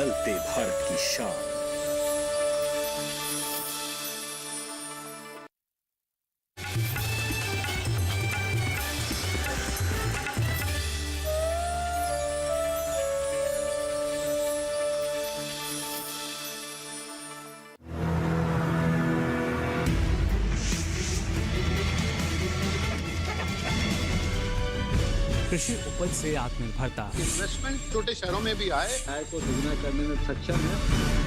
बदलते भारत की शान। कृषि उपज से आत्मनिर्भरता। इन्वेस्टमेंट छोटे शहरों में भी आए, आय को दुगना करने में सक्षम है।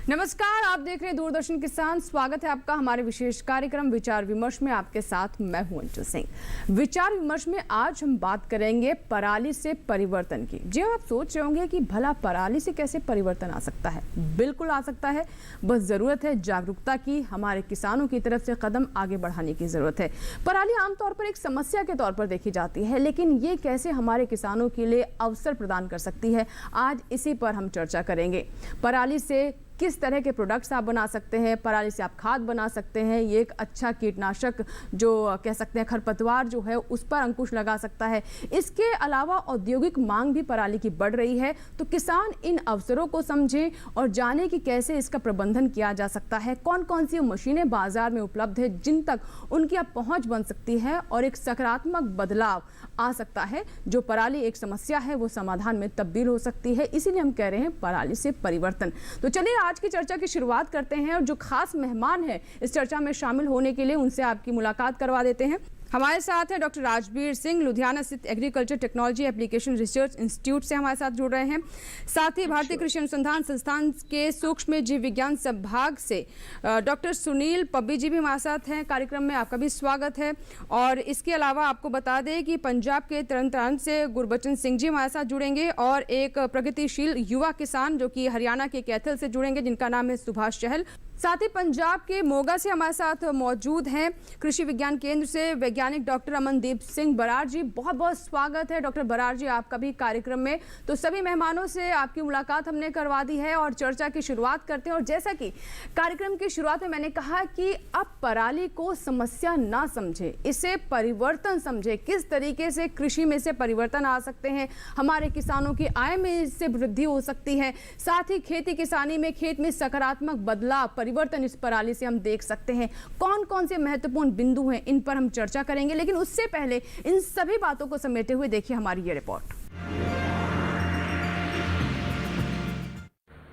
नमस्कार, आप देख रहे हैं दूरदर्शन किसान। स्वागत है आपका हमारे विशेष कार्यक्रम विचार विमर्श में। आपके साथ मैं हूं अंचल सिंह। विचार विमर्श में आज हम बात करेंगे पराली से परिवर्तन की। जी, आप सोच रहे होंगे कि भला पराली से कैसे परिवर्तन आ सकता है। बिल्कुल आ सकता है, बस जरूरत है जागरूकता की। हमारे किसानों की तरफ से कदम आगे बढ़ाने की जरूरत है। पराली आमतौर पर एक समस्या के तौर पर देखी जाती है, लेकिन ये कैसे हमारे किसानों के लिए अवसर प्रदान कर सकती है, आज इसी पर हम चर्चा करेंगे। पराली से किस तरह के प्रोडक्ट्स आप बना सकते हैं, पराली से आप खाद बना सकते हैं, ये एक अच्छा कीटनाशक जो कह सकते हैं खरपतवार जो है उस पर अंकुश लगा सकता है। इसके अलावा औद्योगिक मांग भी पराली की बढ़ रही है, तो किसान इन अवसरों को समझें और जाने कि कैसे इसका प्रबंधन किया जा सकता है, कौन कौन सी मशीनें बाजार में उपलब्ध है जिन तक उनकी अब पहुंच बन सकती है और एक सकारात्मक बदलाव आ सकता है। जो पराली एक समस्या है वो समाधान में तब्दील हो सकती है, इसीलिए हम कह रहे हैं पराली से परिवर्तन। तो चलिए आज की चर्चा की शुरुआत करते हैं और जो खास मेहमान है इस चर्चा में शामिल होने के लिए उनसे आपकी मुलाकात करवा देते हैं। हमारे साथ है डॉक्टर राजबीर सिंह, लुधियाना स्थित agriculture technology application research institute से हमारे साथ जुड़ रहे हैं। साथ ही भारतीय कृषि अनुसंधान संस्थान के सूक्ष्म जीव विज्ञान संभाग से डॉक्टर सुनील पब्बी जी भी हमारे साथ हैं। कार्यक्रम में आपका भी स्वागत है। और इसके अलावा आपको बता दें कि पंजाब के तरन तारण से गुरबचन सिंह जी हमारे साथ जुड़ेंगे और एक प्रगतिशील युवा किसान जो कि हरियाणा के कैथल से जुड़ेंगे जिनका नाम है सुभाष चहल। साथ ही पंजाब के मोगा से हमारे साथ मौजूद हैं कृषि विज्ञान केंद्र से वैज्ञानिक डॉक्टर अमनदीप सिंह बराड़ जी। बहुत बहुत स्वागत है डॉक्टर बराड़ जी आपका भी कार्यक्रम में। तो सभी मेहमानों से आपकी मुलाकात हमने करवा दी है और चर्चा की शुरुआत करते हैं। और जैसा कि कार्यक्रम की शुरुआत में मैंने कहा कि अब पराली को समस्या ना समझे, इसे परिवर्तन समझे। किस तरीके से कृषि में से परिवर्तन आ सकते हैं, हमारे किसानों की आय में इससे वृद्धि हो सकती है, साथ ही खेती किसानी में खेत में सकारात्मक बदलाव परिवर्तन इस पराली से हम देख सकते हैं। कौन कौन से महत्वपूर्ण बिंदु हैं, इन पर हम चर्चा करेंगे। लेकिन उससे पहले इन सभी बातों को समेटे हुए देखिए हमारी ये रिपोर्ट।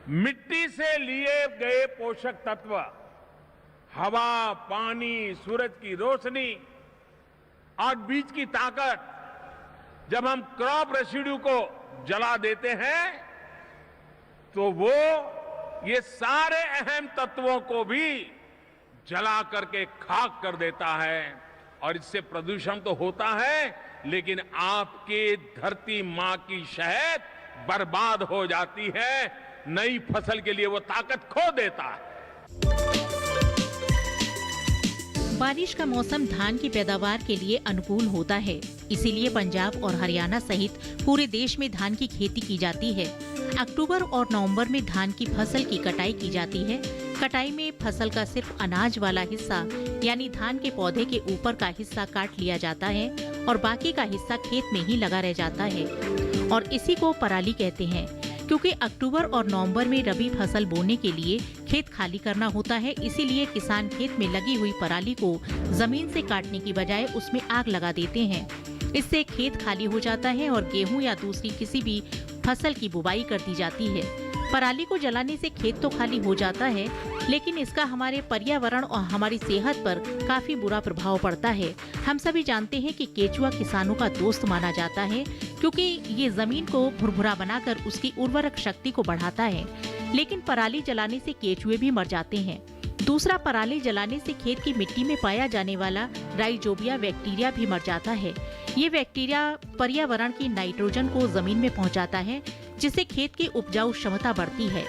मिट्टी से लिए गए पोषक तत्व, हवा, पानी, सूरज की रोशनी और बीज की ताकत, जब हम क्रॉप रेसिड्यू को जला देते हैं तो वो ये सारे अहम तत्वों को भी जला करके खाक कर देता है। और इससे प्रदूषण तो होता है, लेकिन आपकी धरती मां की शहद बर्बाद हो जाती है, नई फसल के लिए वो ताकत खो देता है। बारिश का मौसम धान की पैदावार के लिए अनुकूल होता है, इसीलिए पंजाब और हरियाणा सहित पूरे देश में धान की खेती की जाती है। अक्टूबर और नवंबर में धान की फसल की कटाई की जाती है। कटाई में फसल का सिर्फ अनाज वाला हिस्सा यानी धान के पौधे के ऊपर का हिस्सा काट लिया जाता है और बाकी का हिस्सा खेत में ही लगा रह जाता है और इसी को पराली कहते हैं। क्योंकि अक्टूबर और नवंबर में रबी फसल बोने के लिए खेत खाली करना होता है, इसीलिए किसान खेत में लगी हुई पराली को जमीन से काटने की बजाय उसमें आग लगा देते हैं। इससे खेत खाली हो जाता है और गेहूं या दूसरी किसी भी फसल की बुवाई कर दी जाती है। पराली को जलाने से खेत तो खाली हो जाता है, लेकिन इसका हमारे पर्यावरण और हमारी सेहत पर काफी बुरा प्रभाव पड़ता है। हम सभी जानते हैं कि केचुआ किसानों का दोस्त माना जाता है, क्योंकि ये जमीन को भुरभुरा बनाकर उसकी उर्वरक शक्ति को बढ़ाता है। लेकिन पराली जलाने से केचुए भी मर जाते हैं। दूसरा, पराली जलाने से खेत की मिट्टी में पाया जाने वाला राइजोबिया बैक्टीरिया भी मर जाता है। ये बैक्टीरिया पर्यावरण की नाइट्रोजन को जमीन में पहुंचाता है, जिससे खेत की उपजाऊ क्षमता बढ़ती है।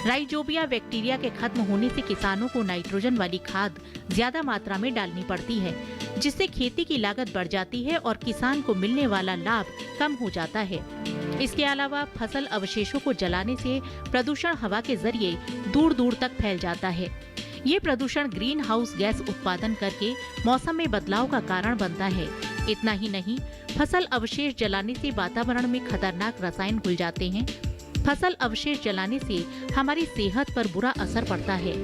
राइजोबिया बैक्टीरिया के खत्म होने से किसानों को नाइट्रोजन वाली खाद ज्यादा मात्रा में डालनी पड़ती है, जिससे खेती की लागत बढ़ जाती है और किसान को मिलने वाला लाभ कम हो जाता है। इसके अलावा फसल अवशेषों को जलाने से प्रदूषण हवा के जरिए दूर दूर तक फैल जाता है। ये प्रदूषण ग्रीन हाउस गैस उत्पादन करके मौसम में बदलाव का कारण बनता है। इतना ही नहीं, फसल अवशेष जलाने से वातावरण में खतरनाक रसायन घुल जाते हैं। फसल अवशेष जलाने से हमारी सेहत पर बुरा असर पड़ता है।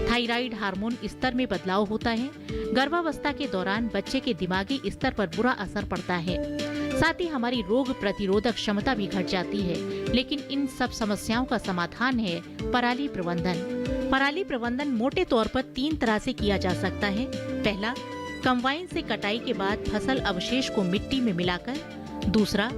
थायराइड हार्मोन स्तर में बदलाव होता है। गर्भावस्था के दौरान बच्चे के दिमागी स्तर पर बुरा असर पड़ता है। साथ ही हमारी रोग प्रतिरोधक क्षमता भी घट जाती है। लेकिन इन सब समस्याओं का समाधान है पराली प्रबंधन। पराली प्रबंधन मोटे तौर पर 3 तरह से किया जा सकता है। पहला, कंबाइन से कटाई के बाद फसल अवशेष को मिट्टी में मिलाकर। दूसरा,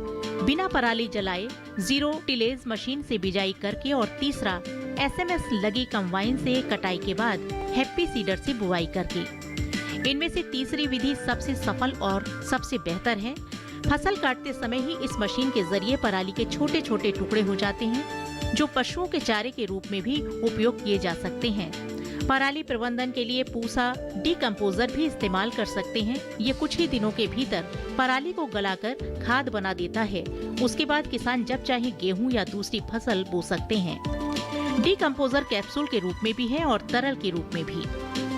बिना पराली जलाए जीरो टिलेज मशीन से बिजाई करके। और तीसरा, SMS लगी कंबाइन से कटाई के बाद हैप्पी सीडर से बुआई करके। इनमें से तीसरी विधि सबसे सफल और सबसे बेहतर है। फसल काटते समय ही इस मशीन के जरिए पराली के छोटे छोटे टुकड़े हो जाते हैं, जो पशुओं के चारे के रूप में भी उपयोग किए जा सकते हैं। पराली प्रबंधन के लिए पूसा डीकंपोजर भी इस्तेमाल कर सकते हैं। ये कुछ ही दिनों के भीतर पराली को गलाकर खाद बना देता है। उसके बाद किसान जब चाहे गेहूं या दूसरी फसल बो सकते हैं। डीकंपोजर कैप्सूल के रूप में भी है और तरल के रूप में भी।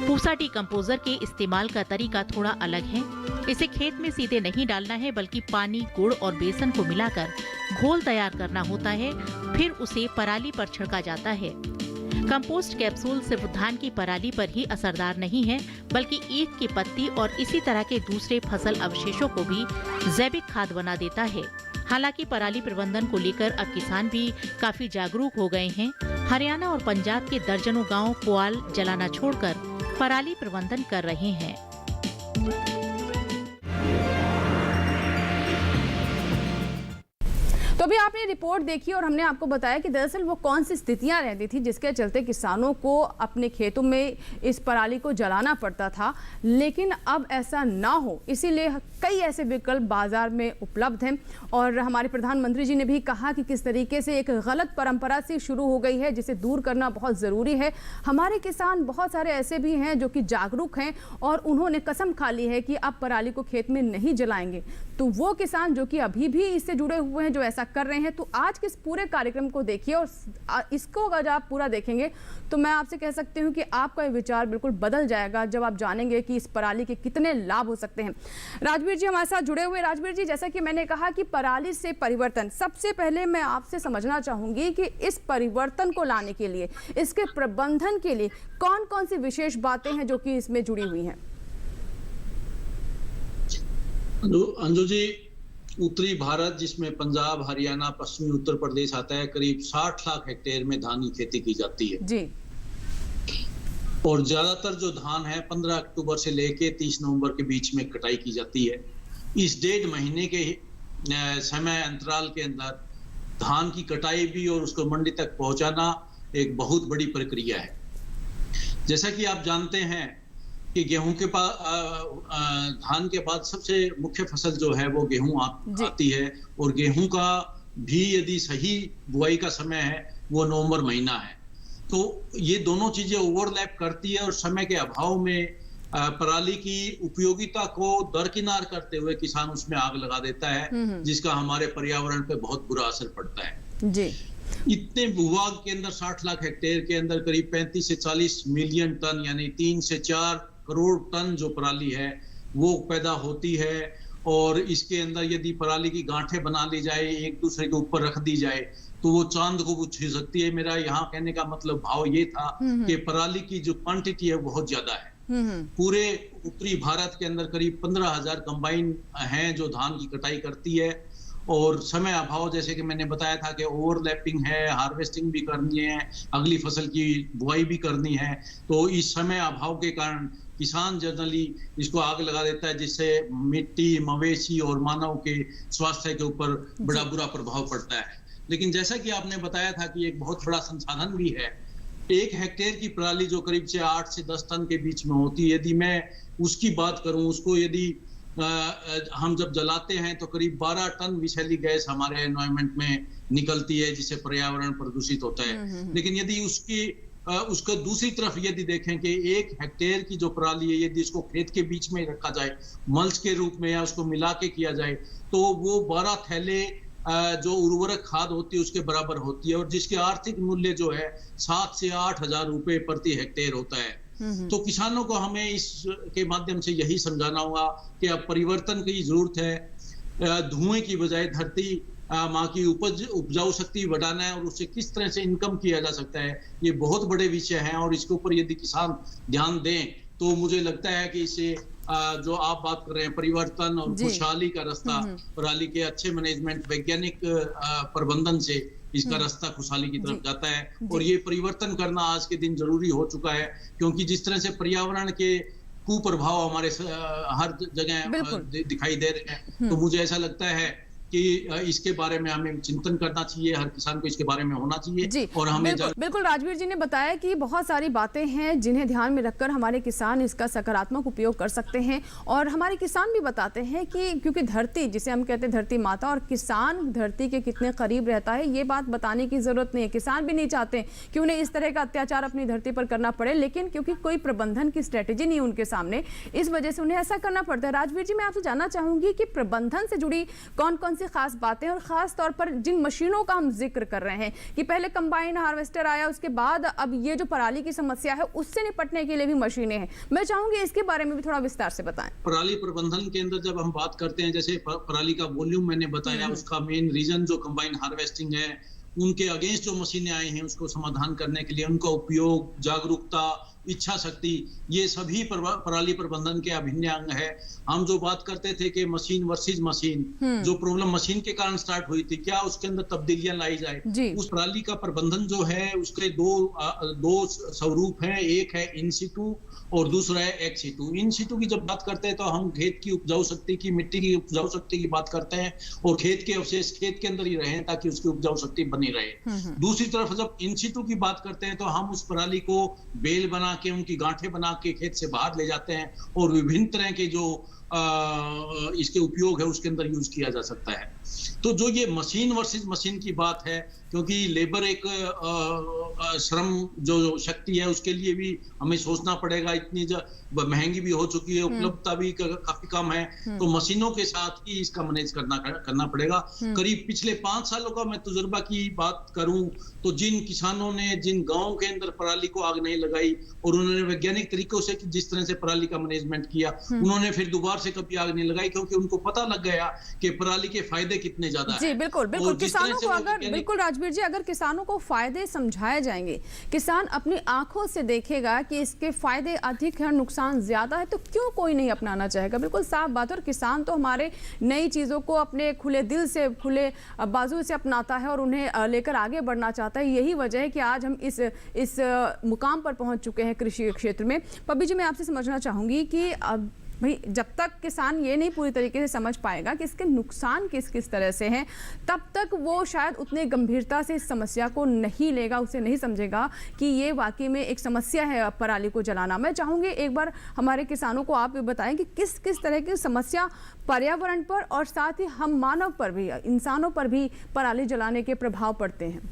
पूसा डीकंपोजर के इस्तेमाल का तरीका थोड़ा अलग है। इसे खेत में सीधे नहीं डालना है, बल्कि पानी, गुड़ और बेसन को मिलाकर घोल तैयार करना होता है। फिर उसे पराली पर छिड़का जाता है। कंपोस्ट कैप्सूल सिर्फ धान की पराली पर ही असरदार नहीं है, बल्कि ईख की पत्ती और इसी तरह के दूसरे फसल अवशेषों को भी जैविक खाद बना देता है। हालांकि पराली प्रबंधन को लेकर अब किसान भी काफी जागरूक हो गए हैं। हरियाणा और पंजाब के दर्जनों गांव पुआल जलाना छोड़कर पराली प्रबंधन कर रहे हैं। तो अभी आपने रिपोर्ट देखी और हमने आपको बताया कि दरअसल वो कौन सी स्थितियां रहती थी जिसके चलते किसानों को अपने खेतों में इस पराली को जलाना पड़ता था। लेकिन अब ऐसा ना हो, इसीलिए कई ऐसे विकल्प बाजार में उपलब्ध हैं। और हमारे प्रधानमंत्री जी ने भी कहा कि किस तरीके से एक गलत परंपरा से शुरू हो गई है, जिसे दूर करना बहुत ज़रूरी है। हमारे किसान बहुत सारे ऐसे भी हैं जो कि जागरूक हैं और उन्होंने कसम खा ली है कि अब पराली को खेत में नहीं जलाएंगे। तो वो किसान जो कि अभी भी इससे जुड़े हुए हैं, जो ऐसा कर रहे हैं, तो आज के इस पूरे कार्यक्रम को देखिए और इसको अगर आप पूरा देखेंगे तो मैं आपसे कह सकती हूँ कि आपका ये विचार बिल्कुल बदल जाएगा जब आप जानेंगे कि इस पराली के कितने लाभ हो सकते हैं। राजवीर जी हमारे साथ जुड़े हुए। राजवीर जी, जैसा कि मैंने कहा कि पराली से परिवर्तन, सबसे पहले मैं आपसे समझना चाहूंगी कि इस परिवर्तन को लाने के लिए, इसके प्रबंधन के लिए कौन कौन सी विशेष बातें हैं जो कि इसमें जुड़ी हुई हैं? अंजू जी, उत्तरी भारत जिसमें पंजाब, हरियाणा, पश्चिमी उत्तर प्रदेश आता है, करीब 60 लाख हेक्टेयर में धान की खेती की जाती है जी। और ज्यादातर जो धान है 15 अक्टूबर से लेके 30 नवंबर के बीच में कटाई की जाती है। इस 1.5 महीने के समय अंतराल के अंदर धान की कटाई भी और उसको मंडी तक पहुंचाना एक बहुत बड़ी प्रक्रिया है। जैसा कि आप जानते हैं कि गेहूं के धान के बाद सबसे मुख्य फसल जो है वो गेहूं आती है। और गेहूं का भी यदि सही बुआई का समय है वो नवंबर महीना है। तो ये दोनों चीजें ओवरलैप करती है और समय के अभाव में पराली की उपयोगिता को दरकिनार करते हुए किसान उसमें आग लगा देता है, जिसका हमारे पर्यावरण पे बहुत बुरा असर पड़ता है जी। इतने भूभाग के अंदर 60 लाख हेक्टेयर के अंदर करीब 35 से 40 मिलियन टन यानी 3 से 4 करोड़ टन जो पराली है वो पैदा होती है। और इसके अंदर यदि पराली की गांठें बना ली जाए, एक दूसरे के ऊपर रख दी जाए, तो वो चांद को छू सकती है। मेरा यहाँ कहने का मतलब भाव ये था कि पराली की जो क्वांटिटी है बहुत ज्यादा है। पूरे उत्तरी भारत के अंदर करीब 15,000 कंबाइन हैं जो धान की कटाई करती है। और समय अभाव, जैसे कि मैंने बताया था कि ओवरलैपिंग है, हार्वेस्टिंग भी करनी है, अगली फसल की बुआई भी करनी है। तो इस समय अभाव के कारण किसान जनरली इसको आग लगा देता है, जिससे मिट्टी, मवेशी और मानव के स्वास्थ्य के ऊपर बड़ा बुरा प्रभाव पड़ता है। लेकिन जैसा कि आपने बताया था कि एक बहुत बड़ा संसाधन भी है। 1 हेक्टेयर की पराली जो करीब से 8 से 10 टन के बीच में होती है, यदि मैं उसकी बात करूं, उसको यदि हम जब जलाते हैं तो करीब 12 टन विषैली गैस हमारे एनवायरनमेंट में निकलती है, जिससे पर्यावरण प्रदूषित होता है। लेकिन यदि उसका दूसरी तरफ यदि देखें कि 1 हेक्टेयर की जो पराली है, यदि इसको खेत के बीच में रखा जाए मल्च के रूप में या उसको मिला के किया जाए, तो वो 12 थैले जो उर्वरक खाद होती है उसके बराबर होती है। और जिसके आर्थिक मूल्य जो है 7 से 8 हजार रुपए प्रति हेक्टेयर होता है। तो किसानों को हमें इसके माध्यम से यही समझाना होगा कि अब परिवर्तन की जरूरत है। धुएं की बजाय धरती माँ की उपजाऊ शक्ति बढ़ाना है और उससे किस तरह से इनकम किया जा सकता है, ये बहुत बड़े विषय हैं। और इसके ऊपर यदि किसान ध्यान दें तो मुझे लगता है कि इससे जो आप बात कर रहे हैं परिवर्तन और खुशहाली का रास्ता, पराली के अच्छे मैनेजमेंट, वैज्ञानिक प्रबंधन से इसका रास्ता खुशहाली की तरफ जाता है। और ये परिवर्तन करना आज के दिन जरूरी हो चुका है, क्योंकि जिस तरह से पर्यावरण के कुप्रभाव हमारे हर जगह दिखाई दे रहे हैं, तो मुझे ऐसा लगता है कि इसके बारे में हमें चिंतन करना चाहिए, हर किसान को इसके बारे में होना चाहिए। और हमें बिल्कुल राजवीर जी ने बताया कि बहुत सारी बातें हैं जिन्हें ध्यान में रखकर हमारे किसान इसका सकारात्मक उपयोग कर सकते हैं। और हमारे किसान भी बताते हैं कि क्योंकि धरती, जिसे हम कहते हैं धरती माता, और किसान धरती के कितने करीब रहता है ये बात बताने की जरूरत नहीं है। किसान भी नहीं चाहते कि उन्हें इस तरह का अत्याचार अपनी धरती पर करना पड़े, लेकिन क्योंकि कोई प्रबंधन की स्ट्रेटेजी नहीं उनके सामने, इस वजह से उन्हें ऐसा करना पड़ता है। राजवीर जी, मैं आपसे जानना चाहूंगी कि प्रबंधन से जुड़ी कौन कौन सी खास बातें, और खास तौर पर जिन मशीनों का हम जिक्र कर रहे हैं कि पहले कंबाइन हार्वेस्टर आया, उसके बाद अब ये जो पराली की समस्या है उससे निपटने के लिए भी मशीनें हैं, मैं चाहूंगी इसके बारे में भी थोड़ा विस्तार से बताएं। पराली प्रबंधन के अंदर जब हम बात करते हैं, जैसे पराली का वॉल्यूम मैंने बताया, उसका मेन रीजन जो कंबाइन हार्वेस्टिंग है, उनके अगेंस्ट जो मशीनें आई हैं उसको समाधान करने के लिए उनका उपयोग, जागरूकता, इच्छा शक्ति, ये सभी पराली प्रबंधन के अभिन्न अंग है। हम जो बात करते थे कि मशीन वर्सेस मशीन, जो प्रॉब्लम मशीन के कारण स्टार्ट हुई थी, क्या उसके अंदर तब्दीलियां लाई जाए। उस पराली का प्रबंधन जो है उसके दो स्वरूप हैं, एक है इन सिटू और दूसरा है एक्स सिटू। इन सिटू की जब बात करते हैं तो हम खेत की उपजाऊ शक्ति की, मिट्टी की उपजाऊ शक्ति की बात करते हैं, और खेत के अवशेष खेत के अंदर ही रहें ताकि उसकी उपजाऊ शक्ति बनी रहे। दूसरी तरफ जब इन सिटू की बात करते हैं तो हम उस पराली को बेल बना के, उनकी गांठें बना के खेत से बाहर ले जाते हैं और विभिन्न तरह के जो इसके उपयोग है उसके अंदर यूज किया जा सकता है। तो जो ये मशीन वर्सेस मशीन की बात है, क्योंकि लेबर एक श्रम जो शक्ति है उसके लिए भी हमें सोचना पड़ेगा, इतनी महंगी भी हो चुकी है, उपलब्धता भी काफी कम है, तो मशीनों के साथ ही इसका मैनेज करना पड़ेगा। करीब पिछले 5 सालों का मैं तजुर्बा की बात करूं तो जिन किसानों ने, जिन गांवों के अंदर पराली को आग नहीं लगाई और उन्होंने वैज्ञानिक तरीकों से जिस तरह से पराली का मैनेजमेंट किया, उन्होंने फिर दोबारा से कभी आग नहीं लगाई, क्योंकि उनको पता लग गया कि पराली के फायदे कितने ज्यादा हैं। जी बिल्कुल बिल्कुल, किसानों को अगर, बिल्कुल राजवीर जी, अगर किसानों को फायदे समझाए जाएंगे, किसान अपनी आंखों से देखेगा कि इसके फायदे अधिक हैं, नुकसान ज्यादा है, तो क्यों कोई नहीं अपनाना चाहेगा। बिल्कुल साफ बात है। और किसान तो हमारे नई चीजों को अपने खुले दिल से, खुले बाजू से अपनाता है और उन्हें लेकर आगे बढ़ना चाहता है। यही वजह है कि आज हम इस मुकाम पर पहुंच चुके हैं कृषि क्षेत्र में। पब्बी जी, मैं आपसे समझना चाहूंगी कि अब भाई जब तक किसान ये नहीं पूरी तरीके से समझ पाएगा कि इसके नुकसान किस किस तरह से हैं, तब तक वो शायद उतनी गंभीरता से इस समस्या को नहीं लेगा, उसे नहीं समझेगा कि ये वाकई में एक समस्या है पराली को जलाना। मैं चाहूँगी एक बार हमारे किसानों को आप बताएं कि किस किस तरह की समस्या पर्यावरण पर और साथ ही हम मानव पर भी, इंसानों पर भी पराली जलाने के प्रभाव पड़ते हैं।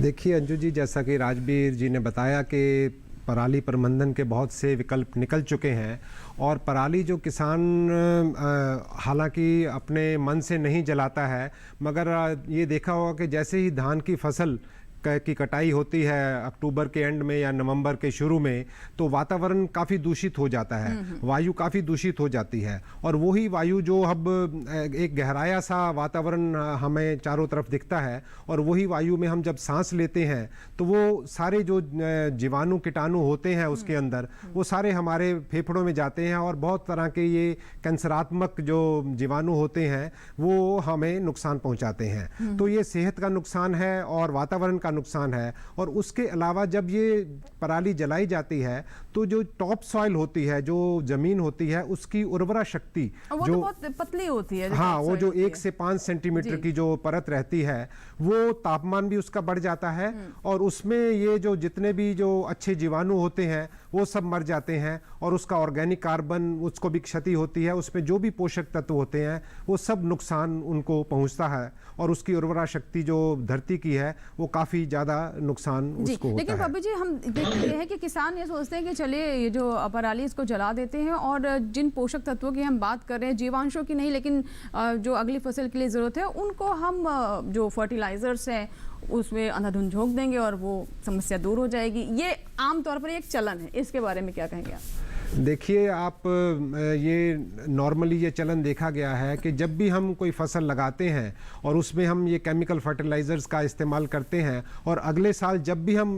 देखिए अंजू जी, जैसा कि राजवीर जी ने बताया कि पराली प्रबंधन के बहुत से विकल्प निकल चुके हैं, और पराली जो किसान हालांकि अपने मन से नहीं जलाता है, मगर ये देखा होगा कि जैसे ही धान की फसल की कटाई होती है अक्टूबर के एंड में या नवंबर के शुरू में, तो वातावरण काफ़ी दूषित हो जाता है, वायु काफ़ी दूषित हो जाती है। और वही वायु जो अब एक गहराया सा वातावरण हमें चारों तरफ दिखता है, और वही वायु में हम जब सांस लेते हैं तो वो सारे जो जीवाणु कीटाणु होते हैं उसके अंदर, वो सारे हमारे फेफड़ों में जाते हैं, और बहुत तरह के ये कैंसरात्मक जो जीवाणु होते हैं वो हमें नुकसान पहुंचाते हैं। तो ये सेहत का नुकसान है और वातावरण का नुकसान है। और उसके अलावा जब ये पराली जलाई जाती है तो जो टॉप सॉइल होती है, जो जमीन होती है, उसकी उर्वरा शक्ति वो जो तो बहुत पतली होती है, हाँ, वो जो 1 से 5 सेंटीमीटर की जो परत रहती है, वो तापमान भी उसका बढ़ जाता है, और उसमें ये जो जितने भी जो अच्छे जीवाणु होते हैं वो सब मर जाते हैं, और उसका ऑर्गेनिक कार्बन, उसको भी क्षति होती है, उसमें जो भी पोषक तत्व होते हैं वो सब नुकसान उनको पहुंचता है, और उसकी उर्वरा शक्ति जो धरती की है वो काफ़ी काफ़ी ज़्यादा नुकसान जी, उसको होता लेकिन है। पप्पी जी हम देखते हैं कि किसान ये सोचते हैं कि चलिए ये जो पराली इसको जला देते हैं और जिन पोषक तत्वों की हम बात कर रहे हैं, जीवांशों की नहीं लेकिन जो अगली फसल के लिए ज़रूरत है उनको हम जो फर्टिलाइजर्स हैं उसमें अंधाधुंध झोंक देंगे और वो समस्या दूर हो जाएगी। ये आमतौर पर एक चलन है, इसके बारे में क्या कहेंगे आप? देखिए आप, ये नॉर्मली ये चलन देखा गया है कि जब भी हम कोई फसल लगाते हैं और उसमें हम ये केमिकल फर्टिलाइजर्स का इस्तेमाल करते हैं और अगले साल जब भी हम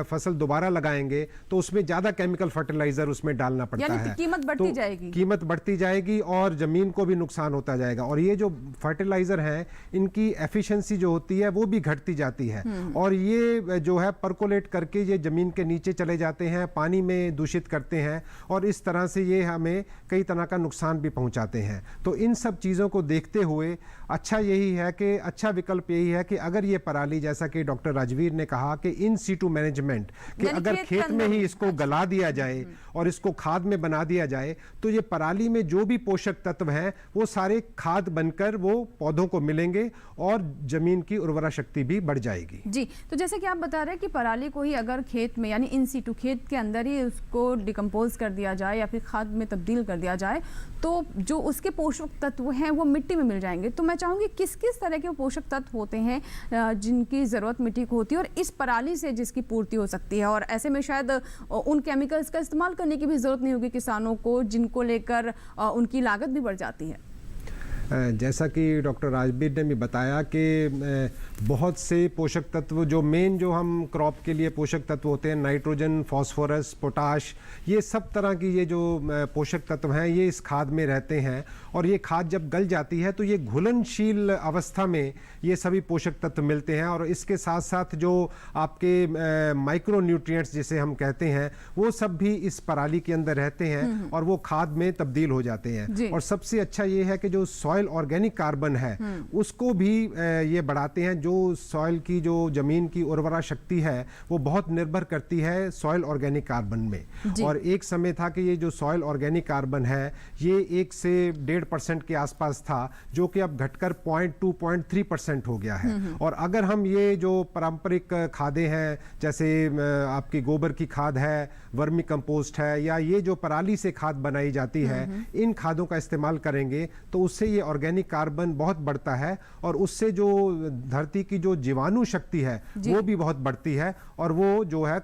फसल दोबारा लगाएंगे तो उसमें ज़्यादा केमिकल फर्टिलाइजर उसमें डालना पड़ता है, कीमत बढ़ती जाएगी। कीमत बढ़ती जाएगी और ज़मीन को भी नुकसान होता जाएगा। और ये जो फर्टिलाइज़र हैं इनकी एफिशिएंसी जो होती है वो भी घटती जाती है और ये जो है परकोलेट करके ये ज़मीन के नीचे चले जाते हैं, पानी में दूषित करते हैं और इस तरह से ये हमें कई तरह का नुकसान भी पहुंचाते हैं। तो इन सब चीज़ों को देखते हुए अच्छा यही है कि अच्छा विकल्प यही है कि अगर ये पराली, जैसा कि डॉक्टर राजवीर ने कहा कि इन सीटू मैनेजमेंट, कि अगर खेत में ही इसको गला दिया जाए और इसको खाद में बना दिया जाए तो ये पराली में जो भी पोषक तत्व हैं वो सारे खाद बनकर वो पौधों को मिलेंगे और जमीन की उर्वरा शक्ति भी बढ़ जाएगी। जी, तो जैसे कि आप बता रहे हैं कि पराली को ही अगर खेत में यानी इन सीटू खेत के अंदर ही उसको डिकम्पोज कर दिया जाए या फिर खाद में तब्दील कर दिया जाए तो जो उसके पोषक तत्व हैं वो मिट्टी में मिल जाएंगे। तो मैं चाहूँगी किस किस तरह के पोषक तत्व होते हैं जिनकी ज़रूरत मिट्टी को होती है और इस पराली से जिसकी पूर्ति हो सकती है, और ऐसे में शायद उन केमिकल्स का इस्तेमाल करने की भी ज़रूरत नहीं होगी किसानों को, जिनको लेकर उनकी लागत भी बढ़ जाती है। जैसा कि डॉक्टर राजवीर ने भी बताया कि बहुत से पोषक तत्व जो मेन जो हम क्रॉप के लिए पोषक तत्व होते हैं, नाइट्रोजन, फास्फोरस, पोटाश, ये सब तरह की ये जो पोषक तत्व हैं ये इस खाद में रहते हैं और ये खाद जब गल जाती है तो ये घुलनशील अवस्था में ये सभी पोषक तत्व मिलते हैं और इसके साथ साथ जो आपके माइक्रो न्यूट्रिएंट्स जिसे हम कहते हैं वो सब भी इस पराली के अंदर रहते हैं और वो खाद में तब्दील हो जाते हैं। और सबसे अच्छा ये है कि जो सॉइल ऑर्गेनिक कार्बन है उसको भी ये बढ़ाते हैं। जो सॉइल की, जो जमीन की उर्वरा शक्ति है वो बहुत निर्भर करती है सॉइल ऑर्गेनिक कार्बन में। और एक समय था कि ये जो सॉइल ऑर्गेनिक कार्बन है ये 1 से 1.5% के आसपास था, जो कि अब घटकर 0.2-0.3% हो गया है। और अगर हम ये जो पारंपरिक खादें हैं जैसे आपकी गोबर की खाद है, वर्मी कंपोस्ट है, या ये जो पराली से खाद बनाई जाती है, इन खादों का इस्तेमाल करेंगे तो उससे ये ऑर्गेनिक कार्बन बहुत बढ़ता है और उससे जो धरती की जो जीवाणु शक्ति है वो भी बहुत बढ़ती है और वो जो है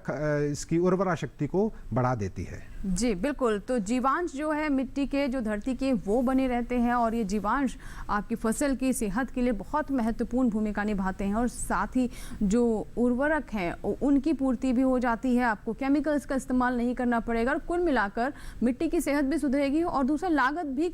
इसकी उर्वरा शक्ति को बढ़ा देती है। जी बिल्कुल, तो जीवांश जो है मिट्टी के, जो धरती के, वो बने रहते हैं और ये जीवांश आपकी फसल की सेहत के लिए बहुत महत्वपूर्ण भूमिका निभाते हैं और साथ ही जो उर्वरक हैं उनकी पूर्ति भी हो जाती है, आपको केमिकल्स का इस्तेमाल नहीं करना पड़ेगा और कुल मिलाकर मिट्टी की सेहत भी सुधरेगी और दूसरा लागत भी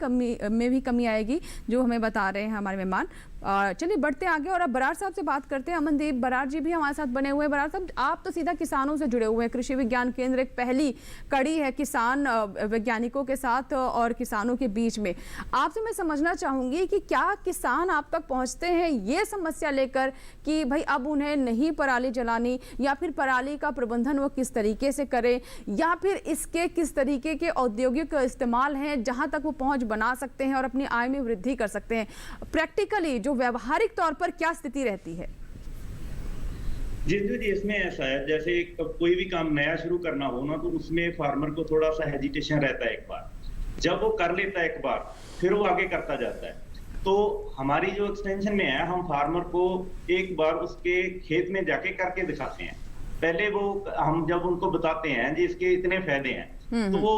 कमी आएगी, जो हमें बता रहे हैं हमारे मेहमान। चलिए बढ़ते आगे और अब बराड़ साहब से बात करते हैं। अमनदीप बराड़ जी भी हमारे साथ बने हुए हैं। बराड़ साहब, आप तो सीधा किसानों से जुड़े हुए हैं, कृषि विज्ञान केंद्र एक पहली कड़ी है किसान वैज्ञानिकों के साथ और किसानों के बीच में। आपसे मैं समझना चाहूंगी कि क्या किसान आप तक पहुंचते हैं ये समस्या लेकर कि भाई अब उन्हें नहीं पराली जलानी, या फिर पराली का प्रबंधन वो किस तरीके से करें, या फिर इसके किस तरीके के औद्योगिक इस्तेमाल हैं जहां तक वो पहुंच बना सकते हैं और अपनी आय में वृद्धि कर सकते हैं। प्रैक्टिकली जो व्यवहारिक तौर पर क्या स्थिति रहती है? जिंदू जी, इसमें ऐसा है जैसे कोई भी काम नया शुरू करना हो ना तो उसमें फार्मर को थोड़ा सा हेजिटेशन रहता है। एक बार जब वो कर लेता है एक बार, फिर वो आगे करता जाता है। तो हमारी जो एक्सटेंशन में है, हम फार्मर को एक बार उसके खेत में जाके करके दिखाते हैं। पहले वो हम जब उनको बताते हैं जी इसके इतने फायदे हैं, तो वो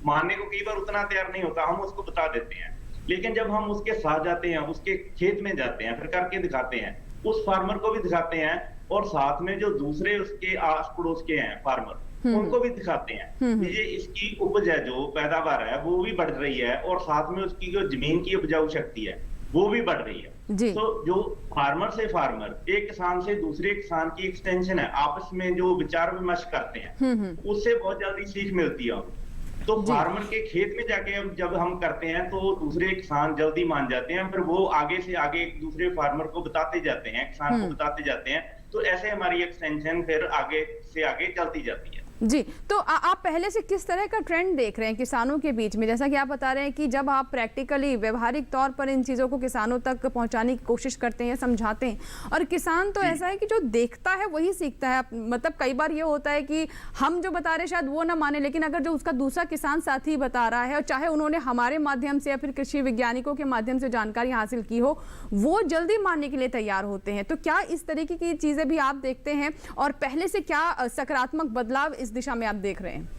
मानने को कई बार उतना तैयार नहीं होता, हम उसको बता देते हैं। लेकिन जब हम उसके साथ जाते हैं, उसके खेत में जाते हैं, फिर करके दिखाते हैं, उस फार्मर को भी दिखाते हैं और साथ में जो दूसरे उसके आस पड़ोस के हैं फार्मर उनको भी दिखाते हैं ये इसकी उपज है, जो पैदावार है वो भी बढ़ रही है और साथ में उसकी जो जमीन की उपजाऊ शक्ति है वो भी बढ़ रही है। तो जो फार्मर से फार्मर, एक किसान से दूसरे किसान की एक्सटेंशन है, आपस में जो विचार विमर्श करते हैं उससे बहुत जल्दी सीख मिलती है। तो फार्मर के खेत में जाके जब हम करते हैं तो दूसरे किसान जल्दी मान जाते हैं, फिर वो आगे से आगे एक दूसरे फार्मर को बताते जाते हैं, किसान को बताते जाते हैं। तो ऐसे हमारी एक्सटेंशन फिर आगे से आगे चलती जाती है। जी, तो आप पहले से किस तरह का ट्रेंड देख रहे हैं किसानों के बीच में? जैसा कि आप बता रहे हैं कि जब आप प्रैक्टिकली व्यवहारिक तौर पर इन चीज़ों को किसानों तक पहुंचाने की कोशिश करते हैं, समझाते हैं, और किसान तो ऐसा है कि जो देखता है वही सीखता है। मतलब कई बार ये होता है कि हम जो बता रहे हैं शायद वो ना माने, लेकिन अगर जो उसका दूसरा किसान साथी बता रहा है, और चाहे उन्होंने हमारे माध्यम से या फिर कृषि वैज्ञानिकों के माध्यम से जानकारी हासिल की हो, वो जल्दी मानने के लिए तैयार होते हैं। तो क्या इस तरीके की चीज़ें भी आप देखते हैं, और पहले से क्या सकारात्मक बदलाव इस दिशा में आप देख रहे हैं?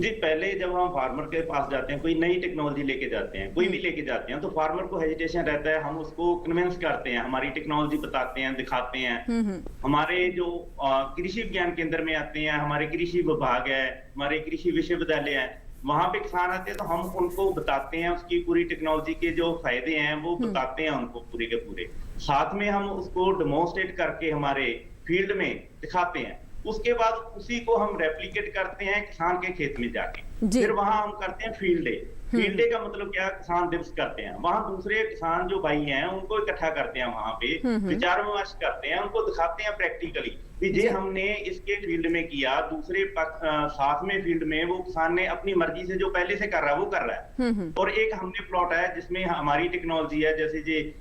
जी, पहले जब हम फार्मर के पास जाते हैं, कोई नई टेक्नोलॉजी लेके जाते हैं, कोई भी लेके जाते हैं, तो फार्मर को हेजिटेशन रहता है। हम उसको कन्विंस करते हैं, हमारी टेक्नोलॉजी बताते हैं, दिखाते हैं। हमारे जो कृषि विज्ञान केंद्र में आते हैं, हमारे कृषि विभाग है, हमारे कृषि विश्वविद्यालय है, वहां पे किसान आते हैं तो हम उनको बताते हैं उसकी पूरी टेक्नोलॉजी के जो फायदे हैं वो बताते हैं उनको पूरे के पूरे। साथ में हम उसको डेमोन्स्ट्रेट करके हमारे फील्ड में दिखाते हैं। उसके बाद उसी को हम रेप्लिकेट करते हैं किसान के खेत में जाके। फिर वहां हम करते हैं फील्ड डे। फील्ड डे का मतलब क्या, किसान दिवस करते हैं। वहां दूसरे किसान जो भाई हैं उनको इकट्ठा करते हैं, वहां पे विचार विमर्श करते हैं, उनको दिखाते हैं प्रैक्टिकली कि जे हमने इसके फील्ड में किया, दूसरे साथ में फील्ड में वो किसान ने अपनी मर्जी से जो पहले से कर रहा है वो कर रहा है। और एक हमने प्लॉट है जिसमें हमारी टेक्नोलॉजी है, जैसे जे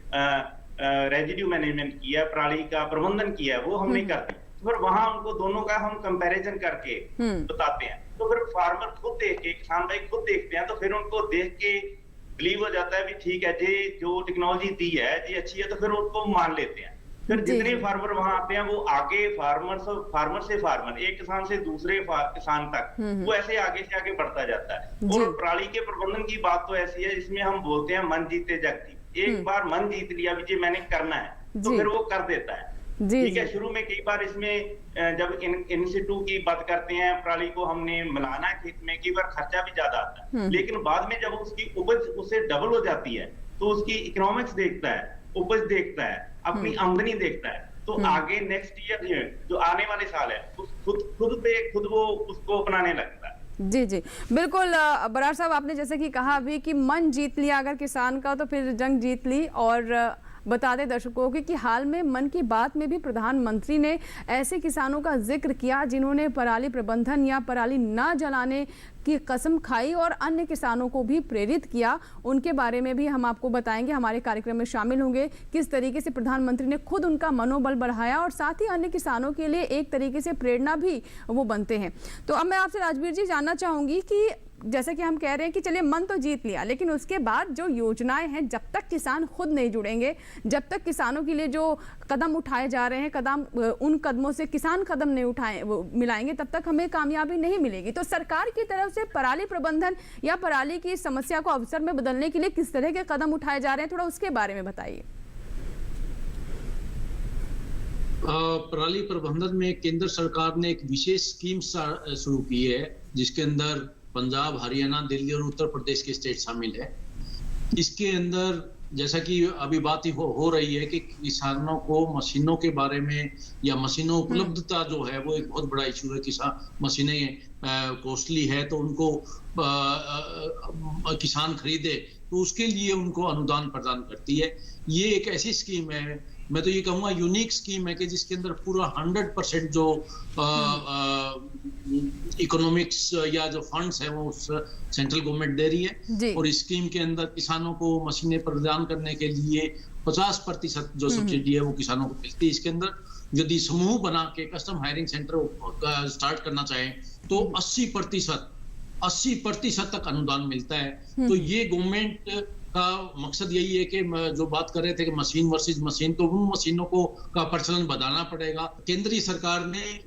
रेजिड्यू मैनेजमेंट किया, पराली का प्रबंधन किया, वो हमने कर दी। फिर वहां उनको दोनों का हम कंपैरिजन करके बताते हैं। तो फिर फार्मर खुद देख के, किसान भाई खुद देखते हैं, तो फिर उनको देख के बिलीव हो जाता है भी ठीक है जी, जो टेक्नोलॉजी दी है जी अच्छी है, तो फिर उनको मान लेते हैं। फिर जितने फार्मर वहां आते हैं वो आगे फार्मर से फार्मर, एक किसान से दूसरे किसान तक, वो ऐसे आगे से आगे बढ़ता जाता है। और पराली के प्रबंधन की बात तो ऐसी है जिसमें हम बोलते हैं मन जीते जग जीत। एक बार मन जीत लिया भी जी मैंने करना है, तो फिर वो कर देता है। ठीक है, शुरू में कई बार इसमें जब इन सिटू की बात करते हैं, पराली को हमने मिलाना है खेत में, कई बार खर्चा भी ज्यादा आता है, लेकिन बाद में जब उसकी उपज उससे डबल हो जाती है तो उसकी इकोनॉमिक्स देखता है, उपज देखता है, अपनी आमदनी देखता है, तो आगे नेक्स्ट ईयर जो आने वाले साल है खुद वो उसको अपनाने लगता है। जी जी बिल्कुल। बरार साहब, आपने जैसे कि कहा अभी कि मन जीत लिया अगर किसान का, तो फिर जंग जीत ली। और बता दें दर्शकों कि हाल में मन की बात में भी प्रधानमंत्री ने ऐसे किसानों का जिक्र किया जिन्होंने पराली प्रबंधन या पराली न जलाने की कसम खाई, और अन्य किसानों को भी प्रेरित किया। उनके बारे में भी हम आपको बताएंगे, हमारे कार्यक्रम में शामिल होंगे, किस तरीके से प्रधानमंत्री ने खुद उनका मनोबल बढ़ाया और साथ ही अन्य किसानों के लिए एक तरीके से प्रेरणा भी वो बनते हैं। तो अब मैं आपसे राजवीर जी जानना चाहूँगी कि जैसे कि हम कह रहे हैं कि चलिए मन तो जीत लिया, लेकिन उसके बाद जो योजनाएं हैं, जब तक किसान खुद नहीं जुड़ेंगे, जब तक किसानों के लिए जो कदम उठाए जा रहे हैं, उन कदमों से किसान कदम नहीं मिलाएंगे, तब तक हमें कामयाबी नहीं मिलेगी। तो सरकार की तरफ से पराली प्रबंधन या पराली की समस्या को अवसर में बदलने के लिए किस तरह के कदम उठाए जा रहे हैं, थोड़ा उसके बारे में बताइए। पराली प्रबंधन में केंद्र सरकार ने एक विशेष स्कीम शुरू की है, जिसके अंदर पंजाब, हरियाणा, दिल्ली और उत्तर प्रदेश के स्टेट शामिल है। इसके अंदर जैसा कि अभी बात ही हो रही है कि किसानों को मशीनों के बारे में या मशीनों उपलब्धता जो है वो एक बहुत बड़ा इशू है। मशीनें कॉस्टली है, तो उनको किसान खरीदे तो उसके लिए उनको अनुदान प्रदान करती है। ये एक ऐसी स्कीम है, मैं तो ये कहूँगा यूनिक स्कीम है कि जिसके अंदर पूरा 100% जो इकोनॉमिक्स या जो फंड्स है वो सेंट्रल गवर्नमेंट दे रही है। और इस स्कीम के अंदर किसानों को मशीनें प्रदान करने के लिए 50% जो सब्सिडी है वो किसानों को मिलती है। इसके अंदर यदि समूह बना के कस्टम हायरिंग सेंटर स्टार्ट करना चाहें तो 80% तक अनुदान मिलता है। तो ये गवर्नमेंट का मकसद यही है कि जो बात कर रहे थे कि मशीन वर्सेस मशीन, तो उन मशीनों को का प्रचलन बढ़ाना पड़ेगा। केंद्रीय सरकार ने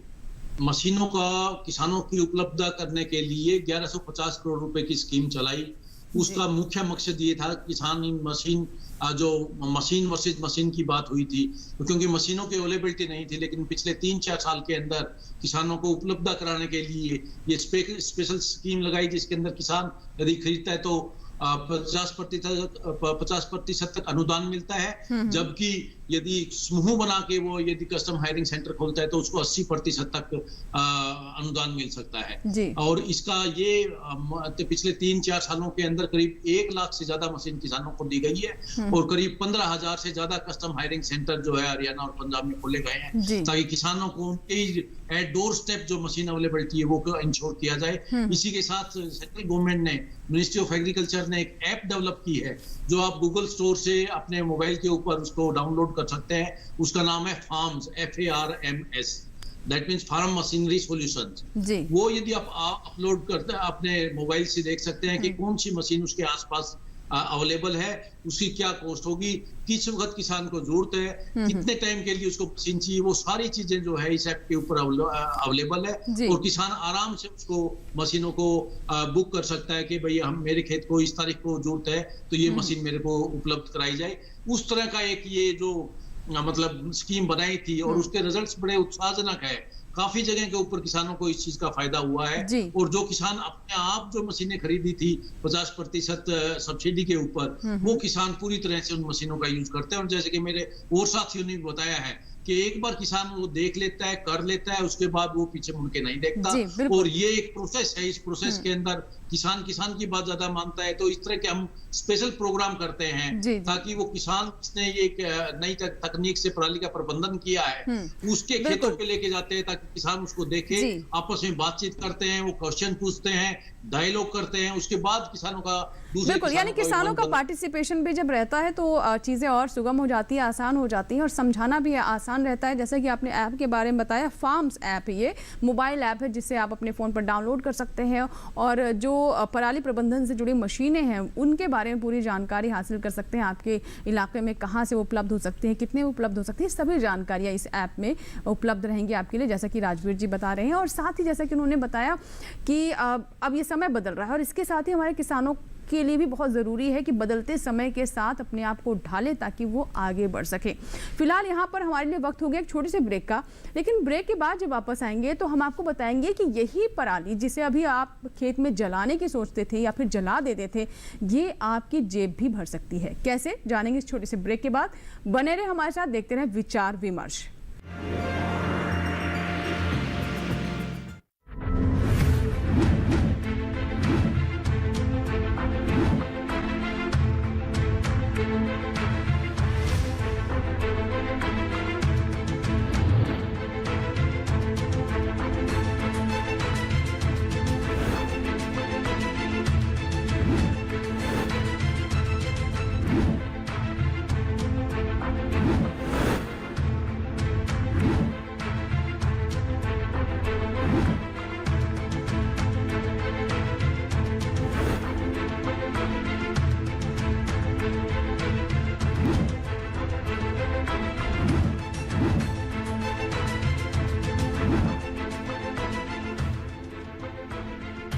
मशीनों का किसानों की उपलब्धता करने के लिए 1150 करोड़ रुपए की स्कीम चलाई। उसका मुख्य मकसद ये था किसान मशीन जो मशीन वर्सेस मशीन की बात हुई थी, क्योंकि मशीनों की अवेलेबिलिटी नहीं थी, लेकिन पिछले 3-4 साल के अंदर किसानों को उपलब्ध कराने के लिए ये स्पेशल स्कीम लगाई, जिसके अंदर किसान यदि खरीदता है तो 50% तक अनुदान मिलता है, जबकि यदि समूह बना के वो यदि कस्टम हायरिंग सेंटर खोलता है तो उसको 80% तक अनुदान मिल सकता है। और इसका ये पिछले 3-4 सालों के अंदर करीब 1 लाख से ज्यादा मशीन किसानों को दी गई है और करीब 15,000 से ज्यादा कस्टम हायरिंग सेंटर जो है हरियाणा और पंजाब में खोले गए हैं ताकि किसानों को उनके एट डोर स्टेप जो मशीन अवेलेबिलिटी है वो इंश्योर किया जाए। इसी के साथ सेंट्रल गवर्नमेंट ने, मिनिस्ट्री ऑफ एग्रीकल्चर ने एक ऐप डेवलप की है जो आप गूगल स्टोर से अपने मोबाइल के ऊपर उसको डाउनलोड कर सकते हैं। उसका नाम है FARMS, FARMS, that means farm machinery solutions. वो यदि आप अपलोड करते हैं अपने मोबाइल से देख सकते हैं कि कौन सी मशीन उसके आसपास अवेलेबल है, उसकी क्या कॉस्ट होगी, किस वक्त किसान को जरूरत है, कितने टाइम के लिए उसको मशीन चाहिए, वो सारी चीजें जो है इस ऐप के ऊपर अवेलेबल है और किसान आराम से उसको मशीनों को बुक कर सकता है कि भाई हम मेरे खेत को इस तारीख को जरूरत है तो ये मशीन मेरे को उपलब्ध कराई जाए। उस तरह का एक ये जो मतलब स्कीम बनाई थी और उसके रिजल्ट्स बड़े उत्साहजनक है। काफी जगह के ऊपर किसानों को इस चीज का फायदा हुआ है और जो किसान अपने आप जो मशीनें खरीदी थी 50% सब्सिडी के ऊपर, वो किसान पूरी तरह से उन मशीनों का यूज करते हैं। और जैसे कि मेरे और साथियों ने बताया है कि एक बार किसान वो देख लेता है, कर लेता है, उसके बाद वो पीछे मुड़ के नहीं देखता। और ये एक प्रोसेस है, इस प्रोसेस के अंदर किसान की बात ज्यादा मानता है। तो इस तरह के हम स्पेशल प्रोग्राम करते हैं ताकि वो किसान जिसने ये एक नई तकनीक से पराली का प्रबंधन किया है उसके खेतों पे लेके जाते हैं ताकि किसान उसको देखे, आपस में बातचीत करते हैं, वो क्वेश्चन पूछते हैं, डायलॉग करते हैं, उसके बाद किसानों का बिल्कुल, यानी किसानों का पार्टिसिपेशन भी जब रहता है तो चीजें और सुगम हो जाती है, आसान हो जाती है और समझाना भी आसान रहता है। जैसे कि आपने ऐप के बारे में बताया, फार्म्स ऐप, ये मोबाइल ऐप है जिसे आप अपने फोन पर डाउनलोड कर सकते हैं और जो पराली प्रबंधन से जुड़ी मशीनें हैं उनके बारे में पूरी जानकारी हासिल कर सकते हैं। आपके इलाके में कहाँ से वो उपलब्ध हो सकती हैं, कितने उपलब्ध हो सकती है, सभी जानकारियाँ इस ऐप में उपलब्ध रहेंगी आपके लिए, जैसा कि राजवीर जी बता रहे हैं। और साथ ही जैसा कि उन्होंने बताया कि अब ये समय बदल रहा है और इसके साथ ही हमारे किसानों के लिए भी बहुत ज़रूरी है कि बदलते समय के साथ अपने आप को ढालें ताकि वो आगे बढ़ सके। फिलहाल यहाँ पर हमारे लिए वक्त हो गया एक छोटे से ब्रेक का, लेकिन ब्रेक के बाद जब वापस आएंगे तो हम आपको बताएंगे कि यही पराली जिसे अभी आप खेत में जलाने की सोचते थे या फिर जला देते थे, ये आपकी जेब भी भर सकती है। कैसे, जानेंगे इस छोटे से ब्रेक के बाद। बने रहे हमारे साथ, देखते रहे विचार विमर्श।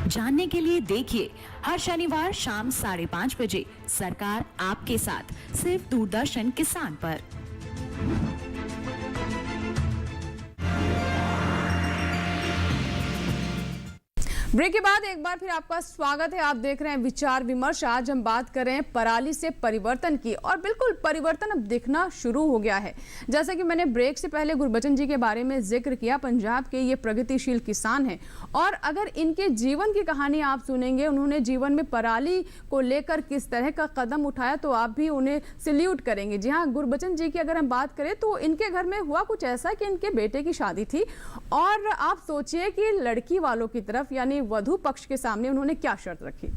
जानने के लिए देखिए हर शनिवार शाम 5:30 बजे सरकार आपके साथ, सिर्फ दूरदर्शन किसान पर। ब्रेक के बाद एक बार फिर आपका स्वागत है। आप देख रहे हैं विचार विमर्श। आज हम बात कर रहे हैं पराली से परिवर्तन की, और बिल्कुल परिवर्तन अब दिखना शुरू हो गया है। जैसा कि मैंने ब्रेक से पहले गुरबचन जी के बारे में जिक्र किया, पंजाब के ये प्रगतिशील किसान हैं और अगर इनके जीवन की कहानी आप सुनेंगे, उन्होंने जीवन में पराली को लेकर किस तरह का कदम उठाया, तो आप भी उन्हें सैल्यूट करेंगे। जी हाँ, गुरबचन जी की अगर हम बात करें तो इनके घर में हुआ कुछ ऐसा कि इनके बेटे की शादी थी और आप सोचिए कि लड़की वालों की तरफ यानी वधू पक्ष के सामने उन्होंने क्या शर्त रखी।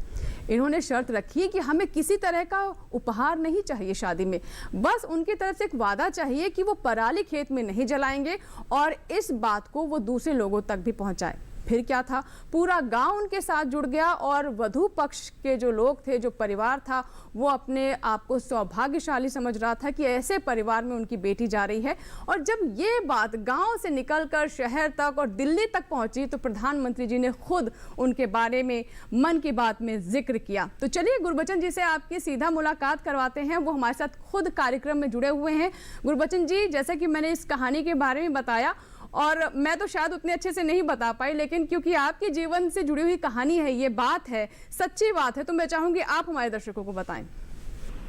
इन्होंने शर्त रखी कि हमें किसी तरह का उपहार नहीं चाहिए शादी में, बस उनकी तरफ से एक वादा चाहिए कि वो पराली खेत में नहीं जलाएंगे और इस बात को वो दूसरे लोगों तक भी पहुंचाए। फिर क्या था, पूरा गांव उनके साथ जुड़ गया और वधू पक्ष के जो लोग थे, जो परिवार था, वो अपने आप को सौभाग्यशाली समझ रहा था कि ऐसे परिवार में उनकी बेटी जा रही है। और जब ये बात गांव से निकलकर शहर तक और दिल्ली तक पहुंची तो प्रधानमंत्री जी ने खुद उनके बारे में मन की बात में जिक्र किया। तो चलिए गुरबचन जी से आपकी सीधा मुलाकात करवाते हैं, वो हमारे साथ खुद कार्यक्रम में जुड़े हुए हैं। गुरबचन जी, जैसा कि मैंने इस कहानी के बारे में बताया और मैं तो शायद उतने अच्छे से नहीं बता पाई, लेकिन क्योंकि आपके जीवन से जुड़ी हुई कहानी है, ये बात है, सच्ची बात है, तो मैं चाहूंगी आप हमारे दर्शकों को बताएं।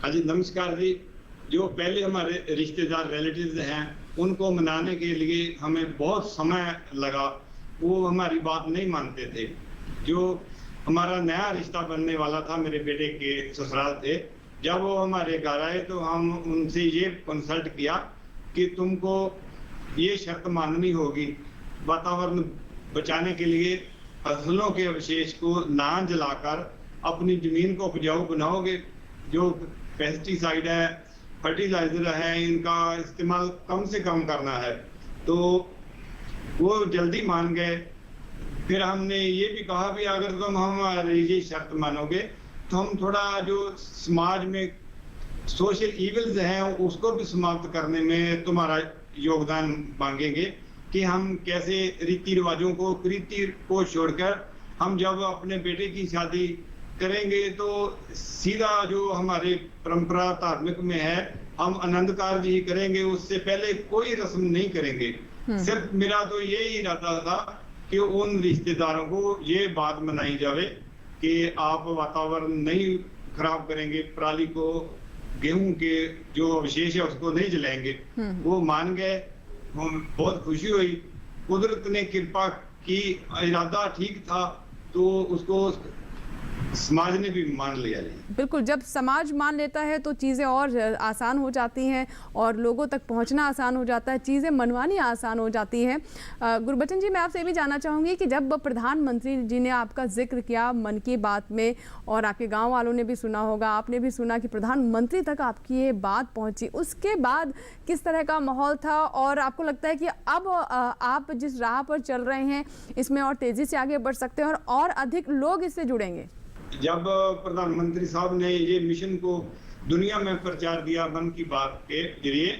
हाँ जी, नमस्कार जी। जो पहले हमारे रिश्तेदार रिलेटिव्स हैं उनको मनाने के लिए हमें बहुत समय लगा। वो हमारी बात नहीं मानते थे। जो हमारा नया रिश्ता बनने वाला था, मेरे बेटे के ससुराल थे, जब वो हमारे घर आए तो हम उनसे ये कंसल्ट किया कि तुमको ये शर्त माननी होगी, वातावरण बचाने के लिए फसलों के अवशेष को ना जलाकर अपनी जमीन को उपजाऊ बनाओगे। जो पेस्टिसाइड है, फर्टिलाइजर है, इनका इस्तेमाल कम से कम करना है। तो वो जल्दी मान गए। फिर हमने ये भी कहा भी अगर तुम हमारी ये शर्त मानोगे तो हम थोड़ा जो समाज में सोशल इविल्स हैं उसको भी समाप्त करने में तुम्हारा योगदान मांगेंगे कि हम कैसे रीति रिवाजों को, रीति को छोड़कर हम जब अपने बेटे की शादी करेंगे तो सीधा जो हमारे परंपरा धार्मिक में है हम आनंद कार्य ही करेंगे, उससे पहले कोई रस्म नहीं करेंगे। सिर्फ मेरा तो यही इरादा था कि उन रिश्तेदारों को ये बात मनाई जावे कि आप वातावरण नहीं खराब करेंगे, पराली को, गेहूं के जो अवशेष है उसको नहीं जलाएंगे। वो मान गए, बहुत खुशी हुई। कुदरत ने कृपा की, इरादा ठीक था तो उसको समाज ने भी मान लिया है। बिल्कुल, जब समाज मान लेता है तो चीज़ें और आसान हो जाती हैं और लोगों तक पहुंचना आसान हो जाता है, चीज़ें मनवानी आसान हो जाती हैं। गुरबचन जी, मैं आपसे ये भी जानना चाहूँगी कि जब प्रधानमंत्री जी ने आपका जिक्र किया मन की बात में और आपके गांव वालों ने भी सुना होगा, आपने भी सुना कि प्रधानमंत्री तक आपकी ये बात पहुँची, उसके बाद किस तरह का माहौल था और आपको लगता है कि अब आप जिस राह पर चल रहे हैं इसमें और तेज़ी से आगे बढ़ सकते हैं और अधिक लोग इससे जुड़ेंगे? जब प्रधानमंत्री साहब ने ये मिशन को दुनिया में प्रचार दिया मन की बात के जरिए,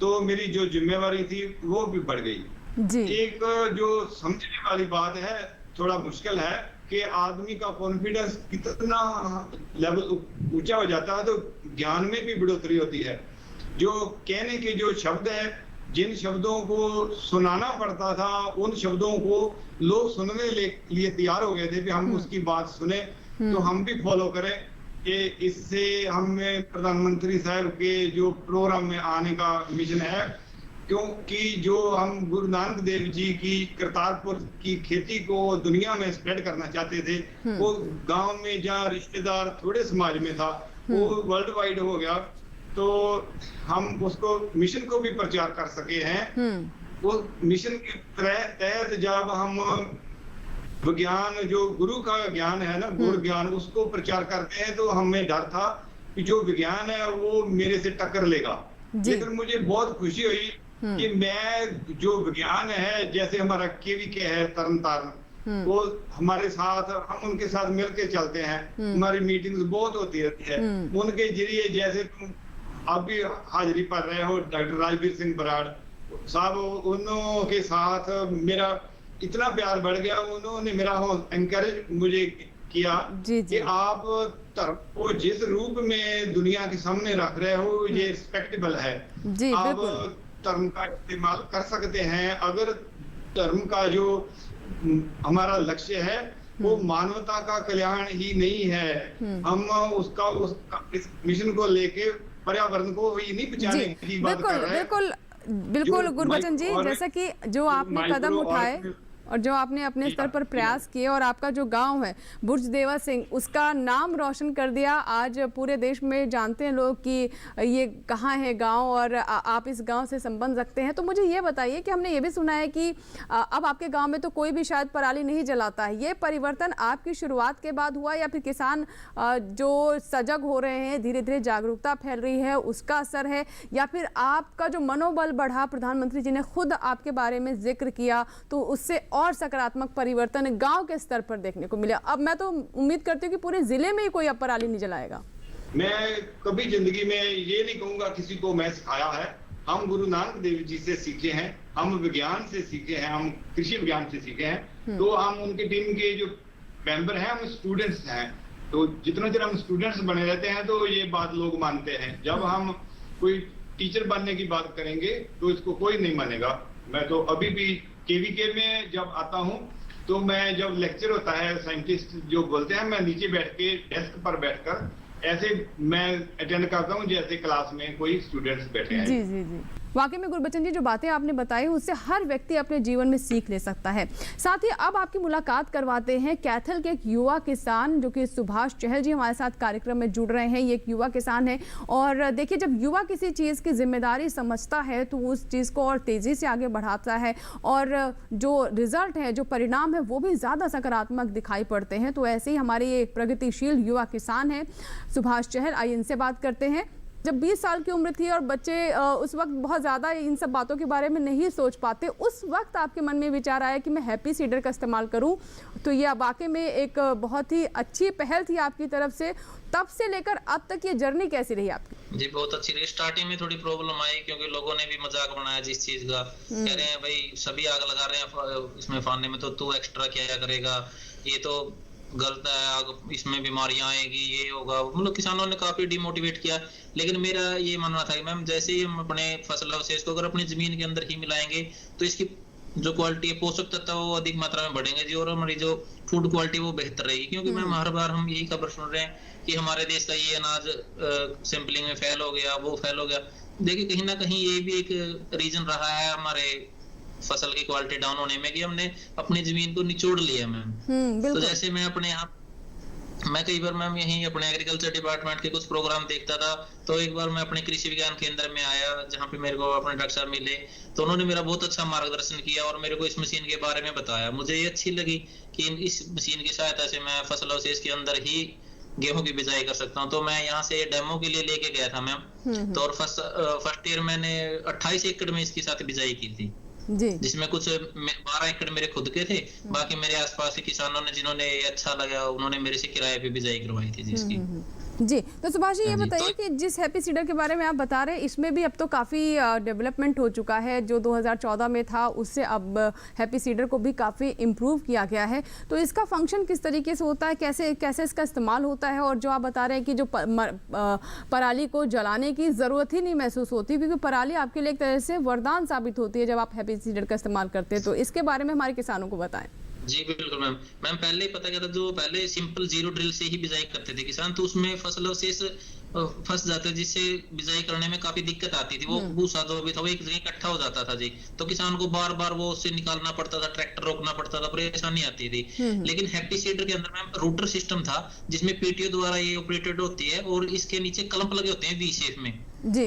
तो मेरी जो जिम्मेवारी थी वो भी बढ़ गई जी। एक जो समझने वाली बात है, थोड़ा मुश्किल है कि आदमी का कॉन्फिडेंस कितना लेवल ऊंचा हो जाता है तो ज्ञान में भी बढ़ोतरी होती है। जो कहने के जो शब्द है, जिन शब्दों को सुनाना पड़ता था उन शब्दों को लोग सुनने लिए तैयार हो गए थे कि हम उसकी बात सुने तो हम भी फॉलो करें। कि इससे हमें प्रधानमंत्री साहब के जो प्रोग्राम में आने का मिशन है, क्योंकि जो हम गुरु नानक देव जी की करतारपुर की खेती को दुनिया में स्प्रेड करना चाहते थे, वो गांव में जहाँ रिश्तेदार थोड़े समाज में था वो वर्ल्ड वाइड हो गया, तो हम उसको मिशन को भी प्रचार कर सके हैं। वो मिशन के तहत जब हम विज्ञान, जो गुरु का ज्ञान है ना, गुरु ज्ञान, उसको प्रचार करते हैं तो हमें डर था कि जो विज्ञान है वो मेरे से टक्कर लेगा। लेकिन मुझे बहुत खुशी हुई कि मैं जो विज्ञान है, जैसे हमारा केवीके है तरन तारण, वो हमारे साथ, हम उनके साथ मिलके चलते हैं, हमारी मीटिंग्स बहुत होती रहती है उनके जरिए। जैसे तुम आप भी हाजिरी पर रहे हो, डॉक्टर राजवीर सिंह बराड़ साहब, उनके साथ मेरा इतना प्यार बढ़ गया, उन्होंने मेरा एनकरेज मुझे किया कि आप धर्म को जिस रूप में दुनिया के सामने रख रहे हो ये रिस्पेक्टेबल है, आप धर्म का इस्तेमाल कर सकते हैं। अगर धर्म का जो हमारा लक्ष्य है वो मानवता का कल्याण ही नहीं है, हम उसका इस मिशन को लेके पर्यावरण को ही नहीं बचाने की बात कर रहे हैं। बिल्कुल गुरबचन जी, जैसा कि जो आपने कदम उठाए और जो आपने अपने स्तर पर प्रयास किए और आपका जो गांव है बुर्ज देवा सिंह, उसका नाम रोशन कर दिया। आज पूरे देश में जानते हैं लोग कि ये कहाँ है गांव और आप इस गांव से संबंध रखते हैं। तो मुझे ये बताइए कि हमने ये भी सुना है कि अब आपके गांव में तो कोई भी शायद पराली नहीं जलाता है। ये परिवर्तन आपकी शुरुआत के बाद हुआ या फिर किसान जो सजग हो रहे हैं, धीरे धीरे जागरूकता फैल रही है, उसका असर है, या फिर आपका जो मनोबल बढ़ा, प्रधानमंत्री जी ने खुद आपके बारे में जिक्र किया तो उससे और सकारात्मक परिवर्तन गांव के स्तर पर देखने को मिला? अब मैं तो उम्मीद करती हूँ कि पूरे जिले में ही कोई अब पराली नहीं जलाएगा। मैं कभी जिंदगी में ये नहीं कहूंगा किसी को मैं सिखाया है, हम गुरु नानक देव जी से सीखे हैं, हम विज्ञान से सीखे हैं, हम कृषि विज्ञान से सीखे हैं। तो हम उनकी टीम के जो मेंबर हैं हम स्टूडेंट्स हैं, तो जितना देर हम स्टूडेंट्स बने रहते हैं तो ये बात लोग मानते हैं। जब हम कोई टीचर बनने की बात करेंगे तो इसको कोई नहीं मानेगा। मैं तो अभी भी केवीके में जब आता हूँ तो मैं, जब लेक्चर होता है साइंटिस्ट जो बोलते हैं, मैं नीचे बैठ के डेस्क पर बैठकर ऐसे मैं अटेंड करता हूँ जैसे क्लास में कोई स्टूडेंट्स बैठे हैं। जी जी जी, वाकई में गुरबचन जी जो बातें आपने बताई उससे हर व्यक्ति अपने जीवन में सीख ले सकता है। साथ ही अब आपकी मुलाकात करवाते हैं कैथल के एक युवा किसान जो कि सुभाष चहल जी हमारे साथ कार्यक्रम में जुड़ रहे हैं। ये एक युवा किसान है और देखिए जब युवा किसी चीज़ की जिम्मेदारी समझता है तो उस चीज़ को और तेज़ी से आगे बढ़ाता है और जो रिजल्ट है, जो परिणाम है वो भी ज़्यादा सकारात्मक दिखाई पड़ते हैं। तो ऐसे ही हमारे ये प्रगतिशील युवा किसान हैं सुभाष चहल, आइए इनसे बात करते हैं। जब 20 साल की उम्र थी और बच्चे उस वक्त बहुत ज़्यादा इन सब बातों के बारे में नहीं सोच पाते, उस वक्त आपके मन में विचार आया कि मैं हैप्पी सीडर का इस्तेमाल करूं, तो ये वाकई में एक बहुत ही अच्छी पहल थी आपकी तरफ से। तब से लेकर अब तक ये जर्नी कैसी रही आपकी? जी बहुत अच्छी रही। स्टार्टिंग में थोड़ी प्रॉब्लम आई क्योंकि लोगों ने भी मजाक बनाया जिस चीज का, कह रहे हैं भाई सभी आग लगा रहे हैं इसमें फाड़ने में, तो तू एक्स्ट्रा क्या करेगा, ये तो गलत है, इसमें बीमारियां आएगी, ये होगा। मतलब किसानों ने काफी डिमोटिवेट किया। लेकिन मेरा ये मानना था कि मैम जैसे ही हम अपने फसल अवशेष को अगर अपनी जमीन के अंदर ही मिलाएंगे तो इसकी जो क्वालिटी है, पोषक तत्व वो अधिक मात्रा में बढ़ेंगे जी, और हमारी जो फूड क्वालिटी वो बेहतर रहेगी। क्योंकि मैम हर बार हम यही खबर सुन रहे हैं कि हमारे देश का ये अनाज सैंपलिंग में फेल हो गया, वो फेल हो गया। देखिए कहीं ना कहीं ये भी एक रीजन रहा है हमारे फसल की क्वालिटी डाउन होने में कि हमने अपनी जमीन को निचोड़ लिया मैम। तो जैसे मैं अपने यहाँ मैं कई बार मैम यही अपने एग्रीकल्चर डिपार्टमेंट के कुछ प्रोग्राम देखता था, तो एक बार मैं अपने कृषि विज्ञान केंद्र में आया जहाँ पे मेरे को अपने डॉक्टर साहब मिले, तो उन्होंने मेरा बहुत अच्छा मार्गदर्शन किया और मेरे को इस मशीन के बारे में बताया। मुझे ये अच्छी लगी कि इस मशीन की सहायता से मैं फसल अवशेष के अंदर ही गेहूं की बिजाई कर सकता हूं। तो मैं यहाँ से डेमो के लिए लेके गया था मैम, तो और फर्स्ट ईयर मैंने 28 एकड़ में इसके साथ बिजाई की थी जी, जिसमें कुछ 12 एकड़ मेरे खुद के थे, बाकी मेरे आसपास के किसानों ने जिन्होंने अच्छा लगा उन्होंने मेरे से किराए पे बिजाई करवाई थी जिसकी। जी तो सुभाष जी ये बताइए कि जिस हैप्पी सीडर के बारे में आप बता रहे हैं इसमें भी अब तो काफ़ी डेवलपमेंट हो चुका है। जो 2014 में था उससे अब हैप्पी सीडर को भी काफ़ी इम्प्रूव किया गया है। तो इसका फंक्शन किस तरीके से होता है, कैसे कैसे इसका इस्तेमाल होता है, और जो आप बता रहे हैं कि जो पराली को जलाने की ज़रूरत ही नहीं महसूस होती क्योंकि पराली आपके लिए एक तरह से वरदान साबित होती है जब आप हैप्पी सीडर का इस्तेमाल करते हैं, तो इसके बारे में हमारे किसानों को बताएं। जी बिल्कुल मैम। मैम पहले ही पता क्या था, जो पहले सिंपल जीरो ड्रिल से ही बिजाई करते थे किसान, तो उसमें फसल अवशेष फंस जाते जिससे बिजाई करने में काफी दिक्कत आती थी। वो भूसा जो भी था वो एक जगह इकट्ठा हो जाता था जी, तो किसान को बार बार वो उससे निकालना पड़ता था, ट्रैक्टर रोकना पड़ता था, परेशानी आती थी। लेकिन हैप्पी सीडर के अंदर मैम रूटर सिस्टम था जिसमें पीटीओ द्वारा ये ऑपरेटेड होती है और इसके नीचे क्लंप लगे होते हैं वी शेप में।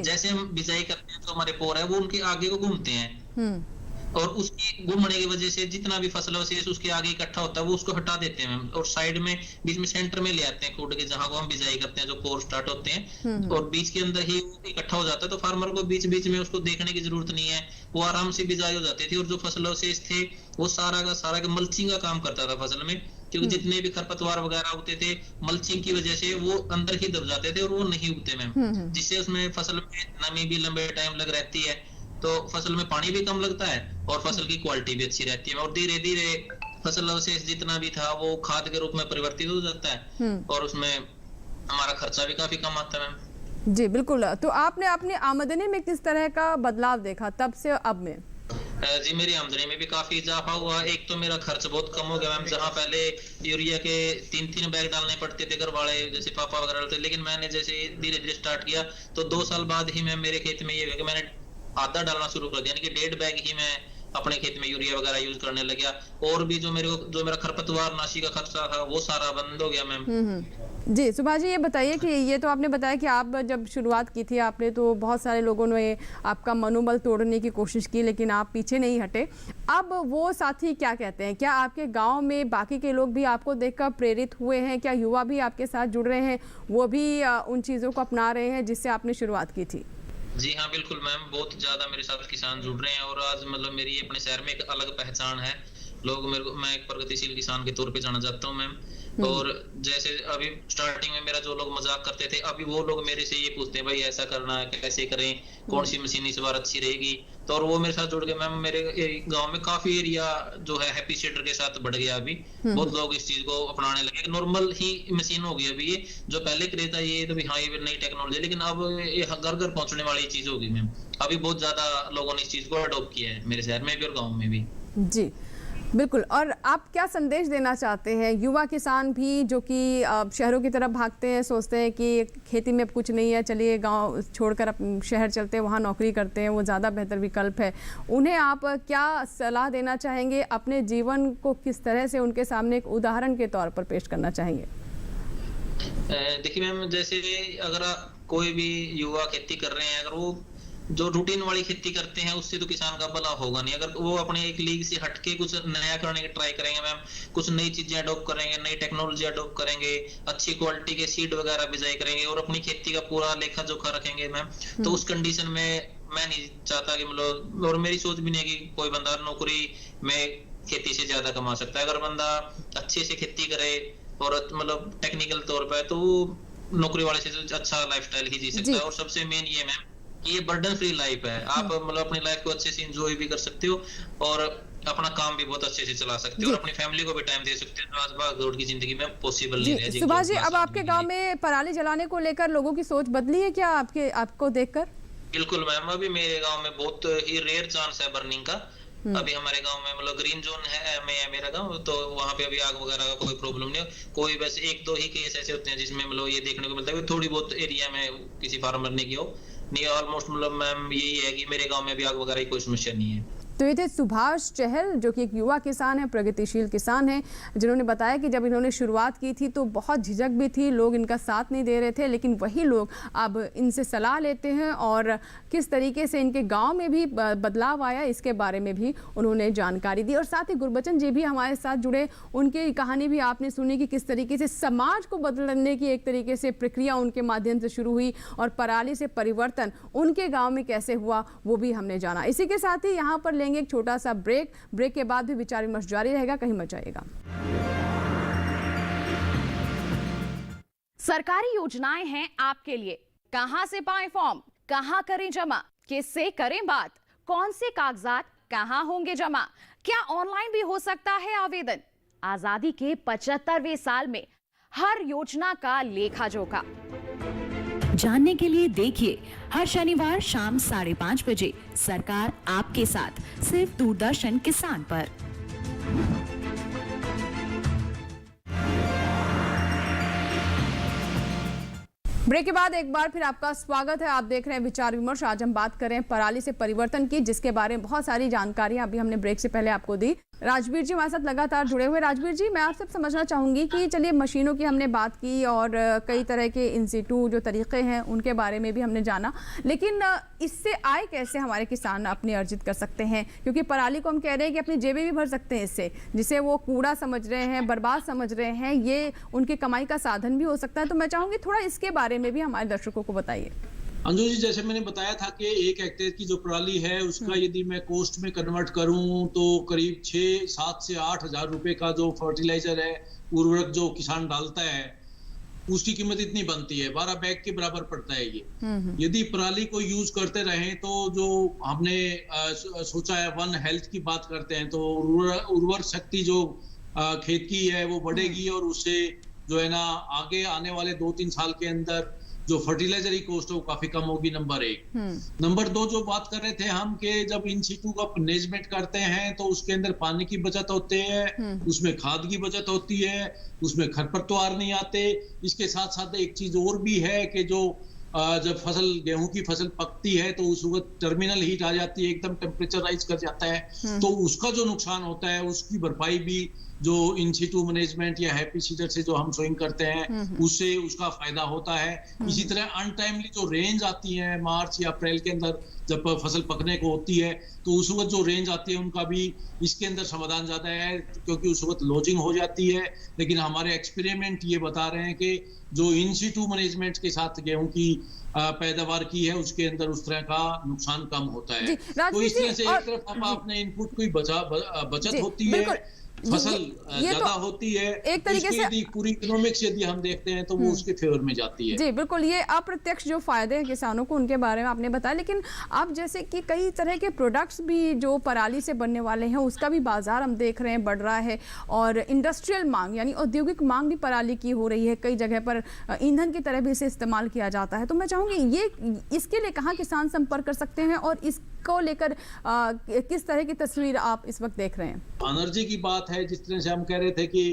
जैसे हम बिजाई करते हैं तो हमारे पोर है वो उनके आगे को घूमते हैं और उसकी घूमने की वजह से जितना भी फसल अवशेष उसके आगे इकट्ठा होता है वो उसको हटा देते हैं और साइड में बीच में सेंटर में ले आते हैं खोद के, जहां को हम बिजाई करते हैं, जो पोर स्टार्ट होते हैं और बीच के अंदर ही इकट्ठा हो जाता है। तो फार्मर को बीच बीच में उसको देखने की जरूरत नहीं है, वो आराम से बिजाई हो जाती थी। और जो फसल अवशेष थे वो सारा का मल्चिंग का काम करता था फसल में, क्योंकि जितने भी खरपतवार वगैरह उगते थे मल्चिंग की वजह से वो अंदर ही दब जाते थे और वो नहीं उगते मैम, जिससे उसमें फसल में नमी भी लंबे टाइम लग रहती है, तो फसल में पानी भी कम लगता है और फसल की क्वालिटी भी अच्छी रहती है और धीरे धीरे फसल अवशेष जितना भी था वो खाद के रूप में परिवर्तित हो जाता है और उसमें हमारा खर्चा भी काफी कम आता है मैम। जी बिल्कुल। तो आपने अपनी आमदनी में किस तरह का बदलाव देखा तब से अब में? जी मेरी आमदनी में भी काफी इजाफा हुआ। एक तो मेरा खर्च बहुत कम हो गया मैम, जहाँ पहले यूरिया के 3-3 बैग डालने पड़ते थे घर वाले जैसे पापा वगैरह थे, लेकिन मैंने जैसे धीरे धीरे स्टार्ट किया तो 2 साल बाद ही मैं मेरे खेत में ये मैंने आधा डालना शुरू कर दिया, यानी कि 1.5 बैग ही मैं अपने खेत में यूरिया वगैरह यूज करने लग गया। और भी जो मेरा खरपतवार नाशी का खर्चा था वो सारा बंद हो गया मैम। जी सुभाष जी ये बताइए कि ये तो आपने बताया कि आप जब शुरुआत की थी आपने तो बहुत सारे लोगों ने आपका मनोबल तोड़ने की कोशिश की लेकिन आप पीछे नहीं हटे। अब वो साथी क्या कहते हैं, क्या आपके गांव में बाकी के लोग भी आपको देखकर प्रेरित हुए हैं, क्या युवा भी आपके साथ जुड़ रहे हैं, वो भी उन चीज़ों को अपना रहे हैं जिससे आपने शुरुआत की थी? जी हाँ बिल्कुल मैम, बहुत ज्यादा मेरे साथ किसान जुड़ रहे हैं और आज मतलब मेरी अपने शहर में एक अलग पहचान है। लोग मैं एक प्रगतिशील किसान के तौर पे जाना चाहता हूँ मैम। और जैसे अभी स्टार्टिंग में मेरा जो लोग मजाक करते थे, अभी वो लोग मेरे से ये पूछते हैं भाई ऐसा करना है, कैसे करें, कौन सी मशीन इस बार अच्छी रहेगी। तो और वो मेरे साथ जुड़ गए मैम। मेरे गांव में काफी एरिया जो है हैप्पी सीडर के साथ बढ़ गया। अभी बहुत लोग इस चीज को अपनाने लगे, नॉर्मल ही मशीन हो गई अभी ये। जो पहले क्रेज था ये तो भी हाँ ये नई टेक्नोलॉजी, लेकिन अब ये घर घर पहुंचने वाली चीज होगी मैम। अभी बहुत ज्यादा लोगों ने इस चीज को अडॉप्ट किया है मेरे शहर में भी और गाँव में भी। जी बिल्कुल। और आप क्या संदेश देना चाहते हैं युवा किसान भी जो कि शहरों की तरफ भागते हैं, सोचते हैं कि खेती में कुछ नहीं है, चलिए गांव छोड़कर शहर चलते हैं, वहां नौकरी करते हैं, वो ज़्यादा बेहतर विकल्प है। उन्हें आप क्या सलाह देना चाहेंगे? अपने जीवन को किस तरह से उनके सामने एक उदाहरण के तौर पर पेश करना चाहेंगे? देखिए मैम, जैसे अगर कोई भी युवा खेती कर रहे हैं, अगर वो जो रूटीन वाली खेती करते हैं उससे तो किसान का भला होगा नहीं। अगर वो अपने एक लीग से हटके कुछ नया करने की ट्राई करेंगे मैम, कुछ नई चीजें अडॉप्ट करेंगे, नई टेक्नोलॉजी अडॉप्ट करेंगे, अच्छी क्वालिटी के सीड वगैरह बिजाई करेंगे और अपनी खेती का पूरा लेखा जोखा रखेंगे मैम, तो उस कंडीशन में मैं नहीं चाहता कि मतलब, और मेरी सोच भी नहीं है कि कोई बंदा नौकरी में खेती से ज्यादा कमा सकता है। अगर बंदा अच्छे से खेती करे और मतलब टेक्निकल तौर पर, तो वो नौकरी वाले से अच्छा लाइफस्टाइल ही जी सकता है। और सबसे मेन ये मैम, ये बर्डन फ्री लाइफ है। आप मतलब अपनी लाइफ को अच्छे से एंजॉय भी कर सकते हो और अपना काम भी बहुत अच्छे से चला सकते हो और अपनी फैमिली को भी टाइम दे सकते हो, आज भाग दौड़ की जिंदगी में पॉसिबल नहीं है। सुभाष जी, अब आपके गांव में पराली जलाने को लेकर लोगों की सोच बदली है क्या आपको देखकर? बिल्कुल मैम, अभी मेरे गाँव में बहुत ही रेयर चांस है बर्निंग का। अभी हमारे गांव में मतलब ग्रीन जोन है मेरा गांव, तो वहाँ पे अभी आग वगैरह का कोई प्रॉब्लम नहीं है। कोई बस एक दो ही केस ऐसे होते हैं जिसमें मतलब ये देखने को मिलता है थोड़ी बहुत एरिया में किसी फार्मर ने किया हो, नहीं ऑलमोस्ट मतलब मैम यही है कि मेरे गांव में भी आग वगैरह की कोई समस्या नहीं है। तो ये थे सुभाष चहल जो कि एक युवा किसान है, प्रगतिशील किसान है, जिन्होंने बताया कि जब इन्होंने शुरुआत की थी तो बहुत झिझक भी थी, लोग इनका साथ नहीं दे रहे थे, लेकिन वही लोग अब इनसे सलाह लेते हैं और किस तरीके से इनके गांव में भी बदलाव आया इसके बारे में भी उन्होंने जानकारी दी। और साथ ही गुरबचन जी भी हमारे साथ जुड़े, उनकी कहानी भी आपने सुनी कि किस तरीके से समाज को बदलने की एक तरीके से प्रक्रिया उनके माध्यम से शुरू हुई और पराली से परिवर्तन उनके गाँव में कैसे हुआ वो भी हमने जाना। इसी के साथ ही यहाँ पर एक छोटा सा ब्रेक के बाद भी विचार विमर्श जारी रहेगा, कहीं मत जाइएगा। सरकारी योजनाएं हैं आपके लिए, कहां से पाएं फॉर्म, कहां करें जमा, किससे करें बात, कौन से कागजात कहां होंगे जमा, क्या ऑनलाइन भी हो सकता है आवेदन? आजादी के 75वें साल में हर योजना का लेखा जोखा जानने के लिए देखिए हर शनिवार शाम 5:30 बजे सरकार आपके साथ, सिर्फ दूरदर्शन किसान पर। ब्रेक के बाद एक बार फिर आपका स्वागत है। आप देख रहे हैं विचार विमर्श। आज हम बात करें पराली से परिवर्तन की, जिसके बारे में बहुत सारी जानकारियां अभी हमने ब्रेक से पहले आपको दी। राजवीर जी हमारे साथ लगातार जुड़े हुए। राजवीर जी, मैं आपसे समझना चाहूंगी कि चलिए मशीनों की हमने बात की और कई तरह के इन सिटू जो तरीके हैं उनके बारे में भी हमने जाना, लेकिन इससे आय कैसे हमारे किसान अपनी अर्जित कर सकते हैं? क्योंकि पराली को हम कह रहे हैं कि अपनी जेबें भी भर सकते हैं इससे, जिसे वो कूड़ा समझ रहे हैं, बर्बाद समझ रहे हैं, ये उनकी कमाई का साधन भी हो सकता है। तो मैं चाहूंगी थोड़ा इसके बारे में भी हमारे दर्शकों को बताइए। अंजू जी, जैसे मैंने बताया था कि 1 हेक्टेयर की जो पराली है उसका यदि मैं कॉस्ट में कन्वर्ट करूं तो करीब 7 से 8 हजार रुपए का जो फर्टिलाइजर है, उर्वरक जो किसान डालता है, उसकी कीमत इतनी बनती है, 12 बैग के बराबर पड़ता है ये। यदि पराली को यूज करते रहें तो जो हमने सोचा है वन हेल्थ की बात करते हैं, तो उर्वर शक्ति जो खेत की है वो बढ़ेगी और उससे जो है ना आगे आने वाले 2-3 साल के अंदर जो फर्टिलाइजर की कॉस्ट है वो काफी कम होगी, नंबर 1। नंबर 2, जो बात कर रहे थे हम कि जब इन सिटू का मैनेजमेंट करते हैं तो उसके अंदर पानी की बचत होती है, उसमें खाद की बचत होती है, उसमें खरपतवार नहीं आते। इसके साथ साथ एक चीज और भी है कि जो जब गेहूं की फसल पकती है तो उस वक्त टर्मिनल हीट आ जाती है, एकदम टेम्परेचर राइज कर जाता है, तो उसका जो नुकसान होता है उसकी भरपाई भी जो इन सिटू मैनेजमेंट या हैप्पी सीडर से जो हम सोइंग करते हैं उससे उसका फायदा होता है। इसी तरह अनटाइमली जो रेंज आती है मार्च या अप्रैल के अंदर जब फसल पकने को होती है, तो उस वक्त जो रेंज आती है उनका भी इसके अंदर समाधान ज्यादा है, क्योंकि उस वक्त लॉजिंग हो जाती है। लेकिन हमारे एक्सपेरिमेंट ये बता रहे हैं कि जो इन सिटू मैनेजमेंट के साथ गेहूं की पैदावार की है उसके अंदर उस तरह का नुकसान कम होता है। तो इस तरह से एक तरफ अपने इनपुट की बचत होती है, फसल ज्यादा होती है, एक तरीके से यदि पूरी इकोनॉमिक्स यदि हम देखते हैं तो वो उसके फेवर में जाती है। जी बिल्कुल, ये अप्रत्यक्ष जो फायदे हैं किसानों को उनके बारे में आपने बताया, लेकिन अब जैसे कि कई तरह के प्रोडक्ट्स भी जो पराली से बनने वाले हैं उसका भी बाजार हम देख रहे हैं बढ़ रहा है, और इंडस्ट्रियल मांग यानी औद्योगिक मांग भी पराली की हो रही है। कई जगह पर ईंधन की तरह भी इसे इस्तेमाल किया जाता है। तो मैं चाहूँगी ये इसके लिए कहाँ किसान संपर्क कर सकते हैं और इसको लेकर किस तरह की तस्वीर आप इस वक्त देख रहे हैं? एनर्जी की बात है, जिस तरह से हम कह रहे थे कि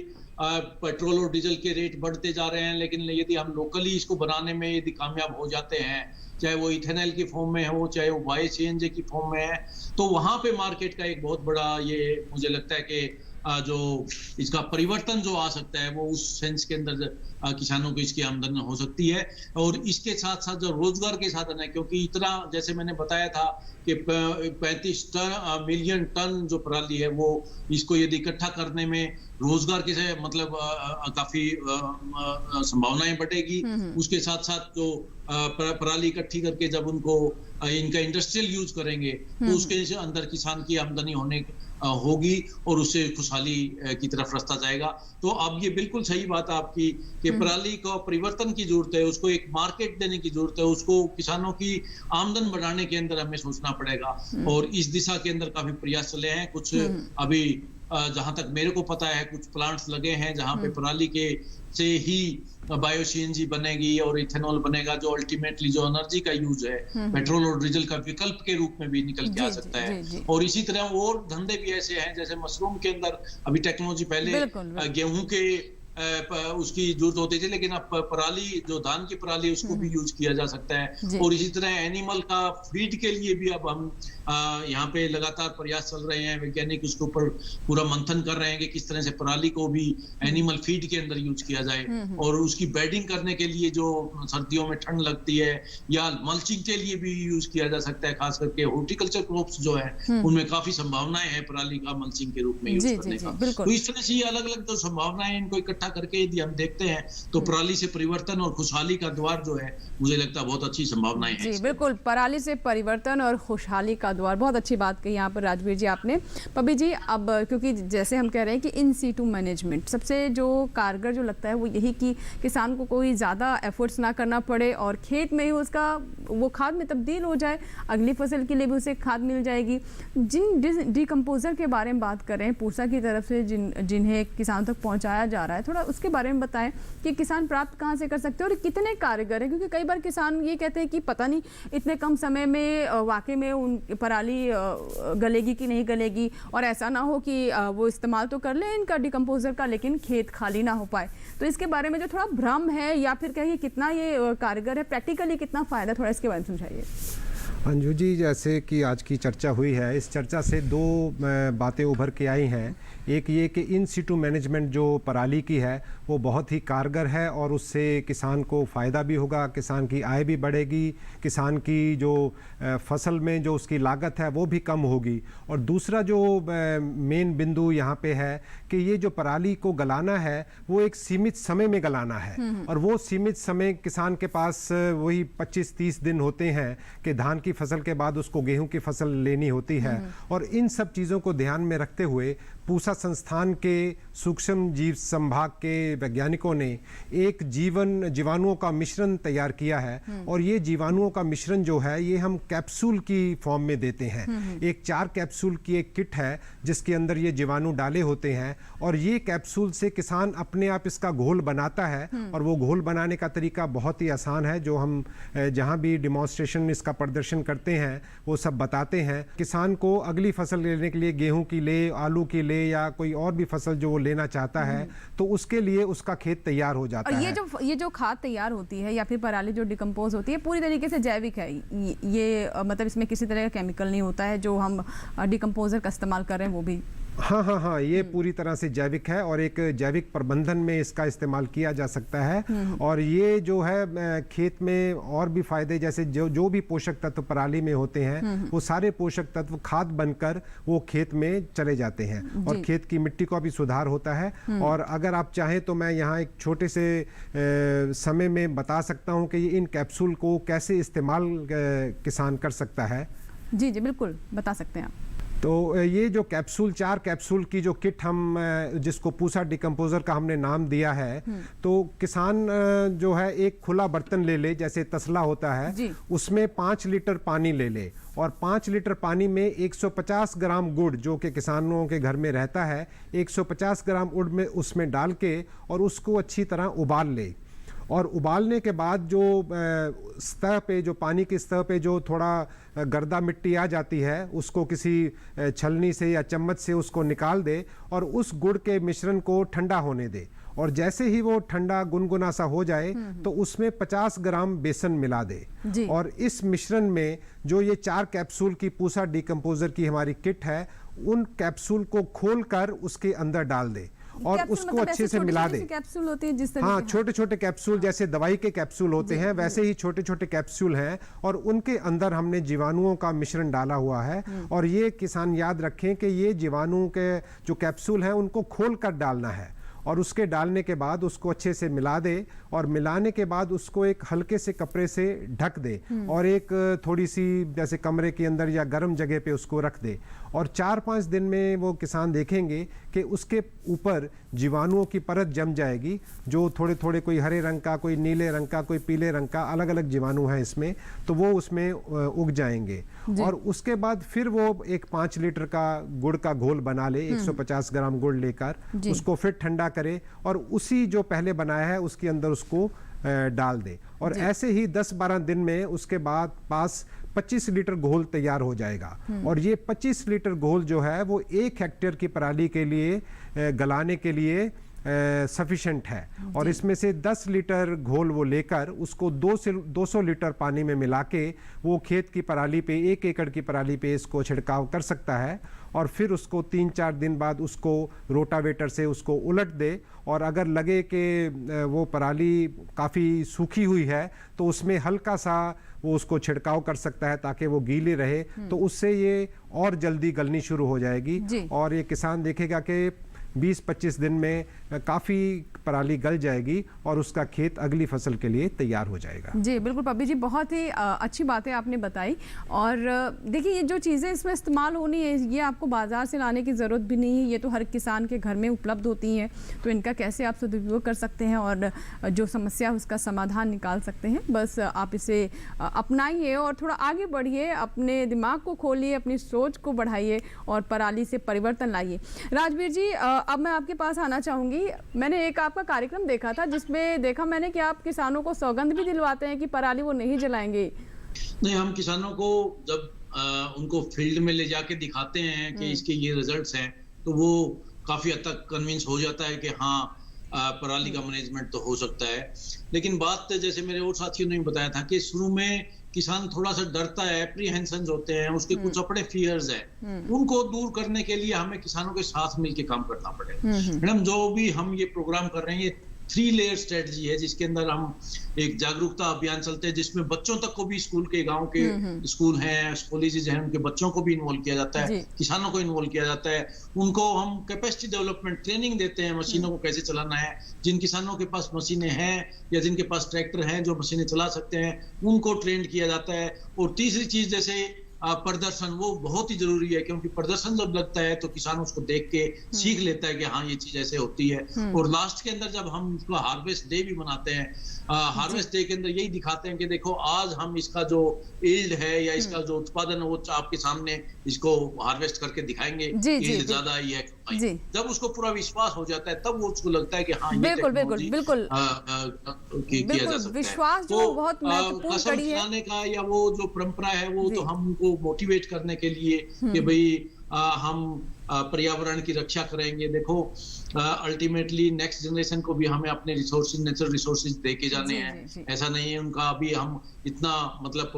पेट्रोल और डीजल के रेट बढ़ते जा रहे हैं, लेकिन यदि हम लोकली इसको बनाने में यदि कामयाब हो जाते हैं, चाहे वो इथेनॉल की फॉर्म में हो, चाहे वो बायो सीएनजी की फॉर्म में है, तो वहां पे मार्केट का एक बहुत बड़ा ये मुझे लगता है कि जो इसका परिवर्तन जो आ सकता है वो उस सेंस के अंदर किसानों को इसकी आमदनी हो सकती है। और इसके साथ साथ जो रोजगार के साधन है, क्योंकि इतना जैसे मैंने बताया था कि 35 मिलियन टन जो पराली है वो इसको यदि इकट्ठा करने में रोजगार के से मतलब काफी संभावनाएं बढ़ेगी। उसके साथ साथ जो पराली इकट्ठी करके जब उनको इनका इंडस्ट्रियल यूज करेंगे तो उसके अंदर किसान की आमदनी होने होगी और उससे खुशहाली की तरफ रास्ता जाएगा। तो अब ये बिल्कुल सही बात है आपकी कि पराली को परिवर्तन की जरूरत है, उसको एक मार्केट देने की जरूरत है, उसको किसानों की आमदन बढ़ाने के अंदर हमें सोचना पड़ेगा और इस दिशा के अंदर काफी प्रयास चले हैं। कुछ अभी जहां तक मेरे को पता है कुछ प्लांट्स लगे हैं जहां पे पराली के से ही बायो सीएनजी बनेगी और इथेनॉल बनेगा, जो अल्टीमेटली जो एनर्जी का यूज है पेट्रोल और डीजल का विकल्प के रूप में भी निकल के आ सकता है। और इसी तरह और धंधे भी ऐसे हैं, जैसे मशरूम के अंदर अभी टेक्नोलॉजी पहले गेहूं के उसकी जरूरत होती थी, लेकिन अब पराली जो धान की पराली उसको भी यूज किया जा सकता है। और इसी तरह एनिमल का फीड के लिए भी अब हम यहाँ पे लगातार प्रयास चल रहे हैं, वैज्ञानिक उसके ऊपर पूरा मंथन कर रहे हैं कि किस तरह से पराली को भी एनिमल फीड के अंदर यूज किया जाए। और उसकी बेडिंग करने के लिए जो सर्दियों में ठंड लगती है या मल्चिंग के लिए भी यूज किया जा सकता है, खास करके हॉर्टिकल्चर क्रॉप्स जो है उनमें काफी संभावनाएं हैं पराली का मल्चिंग के रूप में यूज करने का। तो इस तरह से ये अलग अलग जो संभावनाएं इनको इकट्ठा करके यदि हम देखते हैं तो पराली से परिवर्तन और खुशहाली का द्वार जो है मुझे लगता है बहुत अच्छी संभावनाएं हैं। जी बिल्कुल, पराली से परिवर्तन और खुशहाली का द्वार, बहुत अच्छी बात कही यहाँ पर राजवीर जी आपने। पब्बी जी, अब क्योंकि जैसे हम कह रहे हैं कि इन सीटू मैनेजमेंट सबसे जो कारगर जो लगता है वो यही कि किसान को कोई ज़्यादा एफर्ट्स ना करना पड़े और खेत में ही उसका वो खाद में तब्दील हो जाए, अगली फसल के लिए भी उसे खाद मिल जाएगी। जिन डिकम्पोजर के बारे में बात कर रहे हैं पूसा की तरफ से जिन्हें किसानों तक पहुँचाया जा रहा है, थोड़ा उसके बारे में बताएं कि किसान प्राप्त कहाँ से कर सकते हैं और कितने कारगर है, क्योंकि कई बार किसान ये कहते हैं कि पता नहीं इतने कम समय में वाकई में उन पराली गलेगी कि नहीं गलेगी, और ऐसा ना हो कि वो इस्तेमाल तो कर ले इनका डिकम्पोजर का लेकिन खेत खाली ना हो पाए। तो इसके बारे में जो थोड़ा भ्रम है या फिर कहिए कितना ये कारगर है, प्रैक्टिकली कितना फ़ायदा, थोड़ा इसके बारे में समझाइए। अंजू जी, जैसे कि आज की चर्चा हुई है, इस चर्चा से दो बातें उभर के आई हैं। एक ये कि इन सीटू मैनेजमेंट जो पराली की है वो बहुत ही कारगर है और उससे किसान को फ़ायदा भी होगा, किसान की आय भी बढ़ेगी, किसान की जो फसल में जो उसकी लागत है वो भी कम होगी। और दूसरा जो मेन बिंदु यहाँ पे है कि ये जो पराली को गलाना है वो एक सीमित समय में गलाना है और वो सीमित समय किसान के पास वही 25-30 दिन होते हैं कि धान की फसल के बाद उसको गेहूं की फसल लेनी होती है। और इन सब चीज़ों को ध्यान में रखते हुए पूसा संस्थान के सूक्ष्म जीव संभाग के वैज्ञानिकों ने एक जीवाणुओं का मिश्रण तैयार किया है और ये जीवाणुओं का मिश्रण जो है ये हम कैप्सूल की फॉर्म में देते हैं। एक 4 कैप्सूल की एक किट है जिसके अंदर ये जीवाणु डाले होते हैं और ये कैप्सूल से किसान अपने आप इसका घोल बनाता है और वो घोल बनाने का तरीका बहुत ही आसान है, जो हम जहाँ भी डिमॉन्स्ट्रेशन इसका प्रदर्शन करते हैं वो सब बताते हैं। किसान को अगली फसल लेने के लिए गेहूं की ले, आलू की ले या कोई और भी फसल जो वो लेना चाहता है तो उसके लिए उसका खेत तैयार हो जाता है। ये जो खाद तैयार होती है या फिर पराली जो डिकम्पोज होती है पूरी तरीके से जैविक है, ये मतलब इसमें किसी तरह का केमिकल नहीं होता है, जो हम डिकम्पोजर का इस्तेमाल कर रहे हैं वो भी। हाँ, ये पूरी तरह से जैविक है और एक जैविक प्रबंधन में इसका इस्तेमाल किया जा सकता है। और ये जो है खेत में और भी फायदे, जैसे जो भी पोषक तत्व पराली में होते हैं वो सारे पोषक तत्व खाद बनकर वो खेत में चले जाते हैं और खेत की मिट्टी का भी सुधार होता है। और अगर आप चाहें तो मैं यहाँ एक छोटे से समय में बता सकता हूँ कि इन कैप्सूल को कैसे इस्तेमाल किसान कर सकता है। जी बिल्कुल बता सकते हैं आप। तो ये जो कैप्सूल 4 कैप्सूल की जो किट हम जिसको पूसा डिकम्पोजर का हमने नाम दिया है, तो किसान जो है एक खुला बर्तन ले ले, जैसे तसला होता है, उसमें 5 लीटर पानी ले ले और 5 लीटर पानी में 150 ग्राम गुड़ जो कि किसानों के घर में रहता है, 150 ग्राम गुड़ में उसमें डाल के और उसको अच्छी तरह उबाल ले। और उबालने के बाद जो सतह पे, जो पानी की सतह पे जो थोड़ा गर्दा मिट्टी आ जाती है, उसको किसी छलनी से या चम्मच से उसको निकाल दे और उस गुड़ के मिश्रण को ठंडा होने दे। और जैसे ही वो ठंडा गुनगुना सा हो जाए तो उसमें 50 ग्राम बेसन मिला दे और इस मिश्रण में जो ये 4 कैप्सूल की पूसा डिकम्पोजर की हमारी किट है, उन कैप्सूल को खोलकर उसके अंदर डाल दे और उसको अच्छे से मिला दे। कैप्सूल होती है जिस तरह, हाँ, छोटे छोटे कैप्सूल जैसे दवाई के कैप्सूल होते हैं, वैसे ही छोटे छोटे कैप्सूल हैं और उनके अंदर हमने जीवाणुओं का मिश्रण डाला हुआ है। और ये किसान याद रखें कि ये जीवाणु के जो कैप्सूल हैं उनको खोल कर डालना है और उसके डालने के बाद उसको अच्छे से मिला दे और मिलाने के बाद उसको एक हल्के से कपड़े से ढक दे और एक थोड़ी सी जैसे कमरे के अंदर या गर्म जगह पे उसको रख दे। और 4-5 दिन में वो किसान देखेंगे कि उसके ऊपर जीवाणुओं की परत जम जाएगी, जो थोड़े थोड़े, कोई हरे रंग का, कोई नीले रंग का, कोई पीले रंग का, अलग अलग जीवाणु हैं इसमें, तो वो उसमें उग जाएंगे। और उसके बाद फिर वो एक 5 लीटर का गुड़ का घोल बना ले, 150 ग्राम गुड़ लेकर उसको फिर ठंडा करे और उसी जो पहले बनाया है उसके अंदर उसको डाल दे। और ऐसे ही 10-12 दिन में उसके बाद पास 25 लीटर घोल तैयार हो जाएगा। और ये 25 लीटर घोल जो है वो 1 हेक्टेयर की पराली के लिए गलाने के लिए सफिशिएंट है। और इसमें से 10 लीटर घोल वो लेकर उसको 200 लीटर पानी में मिला के वो खेत की पराली पे, 1 एकड़ की पराली पे इसको छिड़काव कर सकता है। और फिर उसको 3-4 दिन बाद उसको रोटावेटर से उसको उलट दे और अगर लगे कि वो पराली काफ़ी सूखी हुई है तो उसमें हल्का सा वो उसको छिड़काव कर सकता है ताकि वो गीली रहे, तो उससे ये और जल्दी गलनी शुरू हो जाएगी और ये किसान देखेगा कि 20-25 दिन में काफ़ी पराली गल जाएगी और उसका खेत अगली फसल के लिए तैयार हो जाएगा। जी बिल्कुल पब्बी जी, बहुत ही अच्छी बातें आपने बताई। और देखिए ये जो चीज़ें इसमें इस्तेमाल होनी है, ये आपको बाज़ार से लाने की ज़रूरत भी नहीं है, ये तो हर किसान के घर में उपलब्ध होती हैं। तो इनका कैसे आप सदुपयोग कर सकते हैं और जो समस्या है उसका समाधान निकाल सकते हैं, बस आप इसे अपनाइए और थोड़ा आगे बढ़िए, अपने दिमाग को खोलिए, अपनी सोच को बढ़ाइए और पराली से परिवर्तन लाइए। राजवीर जी, अब मैं आपके पास आना चाहूँगी। मैंने एक आपका कार्यक्रम देखा था जिसमें देखा मैंने कि आप किसानों को सौगंध भी दिलवाते हैं कि पराली वो नहीं जलाएंगे। नहीं, हम किसानों को जब उनको फील्ड में ले जाके दिखाते हैं कि इसके ये रिजल्ट्स हैं, तो वो काफी हद तक कन्विंस हो जाता है कि हाँ पराली का मैनेजमेंट तो हो सकता है। लेकिन बात जैसे मेरे और साथियों ने बताया था कि शुरू में किसान थोड़ा सा डरता है, एप्रीहेंशंस होते हैं, उसके कुछ अपने फियर्स हैं, उनको दूर करने के लिए हमें किसानों के साथ मिलकर काम करना पड़ेगा। मैडम, जो भी हम ये प्रोग्राम कर रहे हैं, ये 3 लेयर स्ट्रेटजी है जिसके अंदर हम एक जागरूकता अभियान चलते हैं जिसमें बच्चों तक को भी, स्कूल के, गांव के स्कूल हैं, कॉलेजेस हैं, उनके बच्चों को भी इन्वॉल्व किया जाता है, किसानों को इन्वॉल्व किया जाता है, उनको हम कैपेसिटी डेवलपमेंट ट्रेनिंग देते हैं, मशीनों को कैसे चलाना है। जिन किसानों के पास मशीनें हैं या जिनके पास ट्रैक्टर हैं जो मशीनें चला सकते हैं, उनको ट्रेन किया जाता है। और तीसरी चीज जैसे प्रदर्शन, वो बहुत ही जरूरी है, क्योंकि प्रदर्शन जब लगता है तो किसान उसको देख के सीख लेता है कि हाँ ये चीज ऐसे होती है। और लास्ट के अंदर जब हम उसका हार्वेस्ट डे भी मनाते हैं, हार्वेस्ट डे के अंदर यही दिखाते हैं कि देखो आज हम इसका जो यील्ड है या इसका जो उत्पादन है वो आपके सामने इसको हार्वेस्ट करके दिखाएंगे, यील्ड ज्यादा आई है। जब उसको पूरा विश्वास हो जाता है तब वो उसको लगता है कि हाँ ये टेक्नोलॉजी किया जा सकता है। विश्वास जो बहुत महत्वपूर्ण कड़ी है का, या वो जो परंपरा है वो तो हमको मोटिवेट करने के लिए कि भाई हम पर्यावरण की रक्षा करेंगे। देखो अल्टीमेटली नेक्स्ट जनरेशन को भी हमें अपने रिसोर्सेज, नेचुरल रिसोर्सेज दे के जाने हैं। ऐसा नहीं है उनका अभी हम इतना मतलब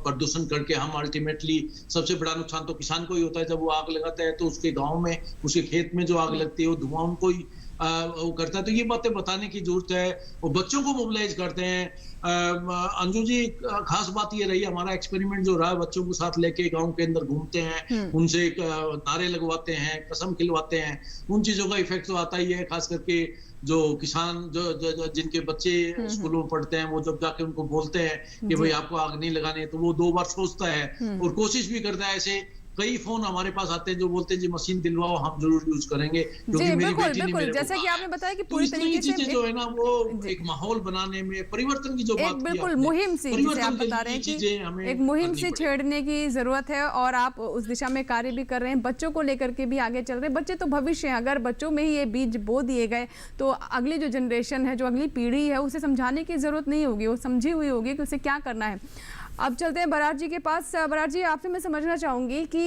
प्रदूषण करके हम अल्टीमेटली, सबसे बड़ा नुकसान तो किसान को ही होता है जब वो आग लगाता है तो उसके गांव में, उसके खेत में जो आग लगती है वो धुआं उनको ही वो करता है। तो ये बातें बताने की जरूरत है और बच्चों को मोबिलाइज करते हैं। अंजू जी, खास बात ये रही, हमारा एक्सपेरिमेंट जो रहा, बच्चों को साथ लेके गांव के अंदर घूमते हैं, उनसे नारे लगवाते हैं, कसम खिलवाते हैं, उन चीजों का इफेक्ट तो आता ही है। खास करके जो किसान जो जिनके बच्चे स्कूलों में पढ़ते हैं, वो जब जाके उनको बोलते हैं कि भाई आपको आग नहीं लगानी है, तो वो 2 बार सोचता है और कोशिश भी करता है ऐसे कई फोन हमारे पास आते हैं जो बोलते हैं जी मशीन दिलवाओ, हम जरूर यूज करेंगे क्योंकि जी, मेरी बिल्कुल, बेटी ने बिल्कुल। मेरे को जैसा कि कहा आपने है। बताया कि तो पूरी इस तरह की तरीके से चीजें जो है ना वो एक माहौल बनाने में परिवर्तन की जो बात एक की बिल्कुल आपने, मुहिम सी, जिसे परिवर्तन आप के बता लिए रहे हैं कि चीजें हमें एक मुहिम करनी से पड़ेगी। छेड़ने की जरूरत है और आप उस दिशा में कार्य भी कर रहे हैं। बच्चों को लेकर के भी आगे चल रहे हैं। बच्चे तो भविष्य हैं, अगर बच्चों में ही ये बीज बो दिए गए तो अगली जो जनरेशन है, जो अगली पीढ़ी है, उसे समझाने की जरूरत नहीं होगी, वो समझी हुई होगी कि उसे क्या करना है। अब चलते हैं बराड़ जी के पास। बराड़ जी, आपसे मैं समझना चाहूँगी कि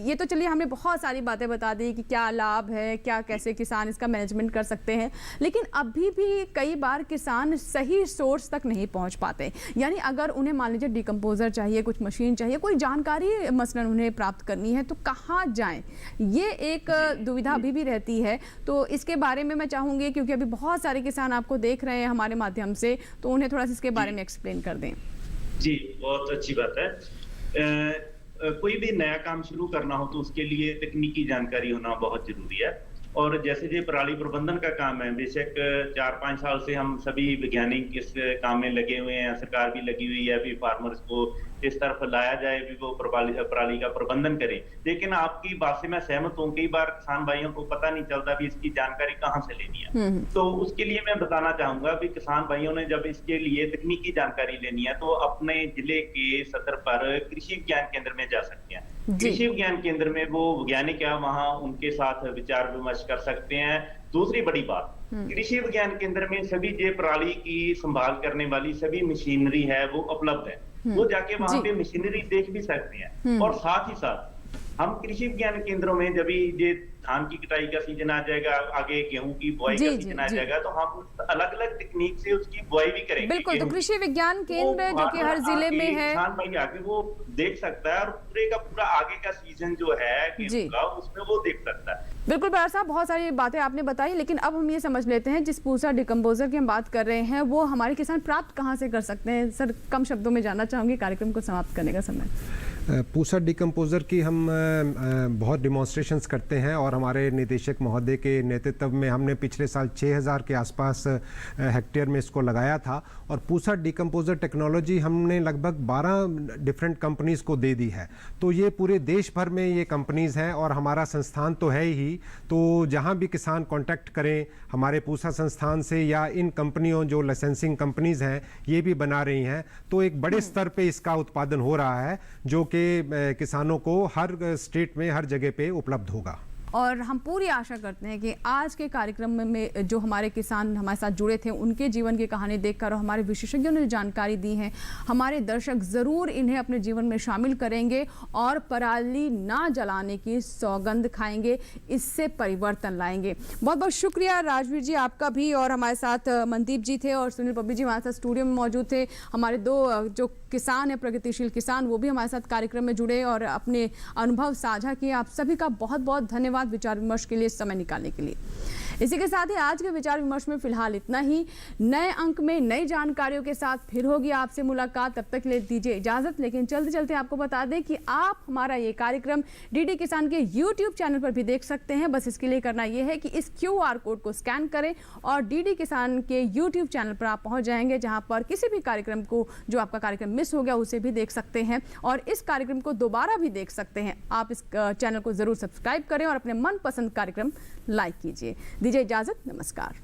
ये तो चलिए हमने बहुत सारी बातें बता दी कि क्या लाभ है, क्या कैसे किसान इसका मैनेजमेंट कर सकते हैं, लेकिन अभी भी कई बार किसान सही सोर्स तक नहीं पहुंच पाते। यानी अगर उन्हें मान लीजिए डिकम्पोजर चाहिए, कुछ मशीन चाहिए, कोई जानकारी मसलन उन्हें प्राप्त करनी है तो कहाँ जाएं, ये एक दुविधा अभी भी रहती है। तो इसके बारे में मैं चाहूँगी, क्योंकि अभी बहुत सारे किसान आपको देख रहे हैं हमारे माध्यम से, तो उन्हें थोड़ा सा इसके बारे में एक्सप्लेन कर दें। जी, बहुत अच्छी बात है। कोई भी नया काम शुरू करना हो तो उसके लिए तकनीकी जानकारी होना बहुत जरूरी है। और जैसे ये पराली प्रबंधन का काम है, बेशक 4-5 साल से हम सभी वैज्ञानिक इस काम में लगे हुए हैं, सरकार भी लगी हुई है, भी फार्मर्स को इस तरफ लाया जाए भी वो पराली का प्रबंधन करें। लेकिन आपकी बात से मैं सहमत हूँ, कई बार किसान भाइयों को पता नहीं चलता भी इसकी जानकारी कहाँ से लेनी है। तो उसके लिए मैं बताना चाहूंगा भी किसान भाइयों ने जब इसके लिए तकनीकी जानकारी लेनी है तो अपने जिले के सदर पर कृषि विज्ञान केंद्र में जा सकते हैं। कृषि विज्ञान केंद्र में वो वैज्ञानिक है, वहाँ उनके साथ विचार विमर्श कर सकते हैं। दूसरी बड़ी बात, कृषि विज्ञान केंद्र में सभी जे पराली की संभाल करने वाली सभी मशीनरी है वो उपलब्ध है, वो जाके वहां पे मशीनरी देख भी सकते हैं। और साथ ही साथ हम कृषि विज्ञान केंद्रों में जब ये धान की कटाई का सीजन आ जाएगा, आगे गेहूं की बुआई का सीजन आ जाएगा, तो हम अलग अलग तकनीक से उसकी बुआई भी करेंगे। बिल्कुल, तो कृषि विज्ञान केंद्र जो कि हर जिले में है, किसान भाई आगे वो देख सकता है और पूरे का पूरा आगे का सीजन जो है गेहूं का, उसमें वो देख सकता है। बिल्कुल बराड़ साहब, बहुत सारी बातें आपने बताई, लेकिन अब हम ये समझ लेते हैं जिस पूसा डिकम्पोजर की हम बात कर रहे हैं वो हमारे किसान प्राप्त कहाँ से कर सकते हैं। सर, कम शब्दों में जानना चाहूँगी, कार्यक्रम को समाप्त करने का समय। पूसा डिकम्पोजर की हम बहुत डिमॉन्स्ट्रेशंस करते हैं और हमारे निदेशक महोदय के नेतृत्व में हमने पिछले साल 6000 के आसपास हेक्टेयर में इसको लगाया था। और पूसा डिकम्पोजर टेक्नोलॉजी हमने लगभग 12 डिफरेंट कंपनीज़ को दे दी है। तो ये पूरे देश भर में ये कंपनीज़ हैं और हमारा संस्थान तो है ही। तो जहाँ भी किसान कांटेक्ट करें हमारे पूसा संस्थान से या इन कंपनियों जो लाइसेंसिंग कंपनीज़ हैं ये भी बना रही हैं, तो एक बड़े स्तर पे इसका उत्पादन हो रहा है जो कि किसानों को हर स्टेट में हर जगह पे उपलब्ध होगा। और हम पूरी आशा करते हैं कि आज के कार्यक्रम में जो हमारे किसान हमारे साथ जुड़े थे उनके जीवन की कहानी देखकर और हमारे विशेषज्ञों ने जानकारी दी है, हमारे दर्शक ज़रूर इन्हें अपने जीवन में शामिल करेंगे और पराली ना जलाने की सौगंध खाएंगे, इससे परिवर्तन लाएंगे। बहुत बहुत शुक्रिया राजवीर जी आपका भी, और हमारे साथ मनदीप जी थे और सुनील पब्बी जी हमारे साथ स्टूडियो में मौजूद थे। हमारे दो जो किसान हैं, प्रगतिशील किसान, वो भी हमारे साथ कार्यक्रम में जुड़े और अपने अनुभव साझा किए। आप सभी का बहुत बहुत धन्यवाद विचार विमर्श के लिए समय निकालने के लिए। इसी के साथ ही आज के विचार विमर्श में फिलहाल इतना ही। नए अंक में नई जानकारियों के साथ फिर होगी आपसे मुलाकात। तब तक ले दीजिए इजाजत, लेकिन चलते चलते आपको बता दें कि आप हमारा ये कार्यक्रम डीडी किसान के YouTube चैनल पर भी देख सकते हैं। बस इसके लिए करना यह है कि इस QR कोड को स्कैन करें और डीडी किसान के YouTube चैनल पर आप पहुंच जाएंगे, जहां पर किसी भी कार्यक्रम को जो आपका कार्यक्रम मिस हो गया उसे भी देख सकते हैं और इस कार्यक्रम को दोबारा भी देख सकते हैं। आप इस चैनल को जरूर सब्सक्राइब करें और अपने मनपसंद कार्यक्रम लाइक कीजिए। दीजिए इजाजत, नमस्कार।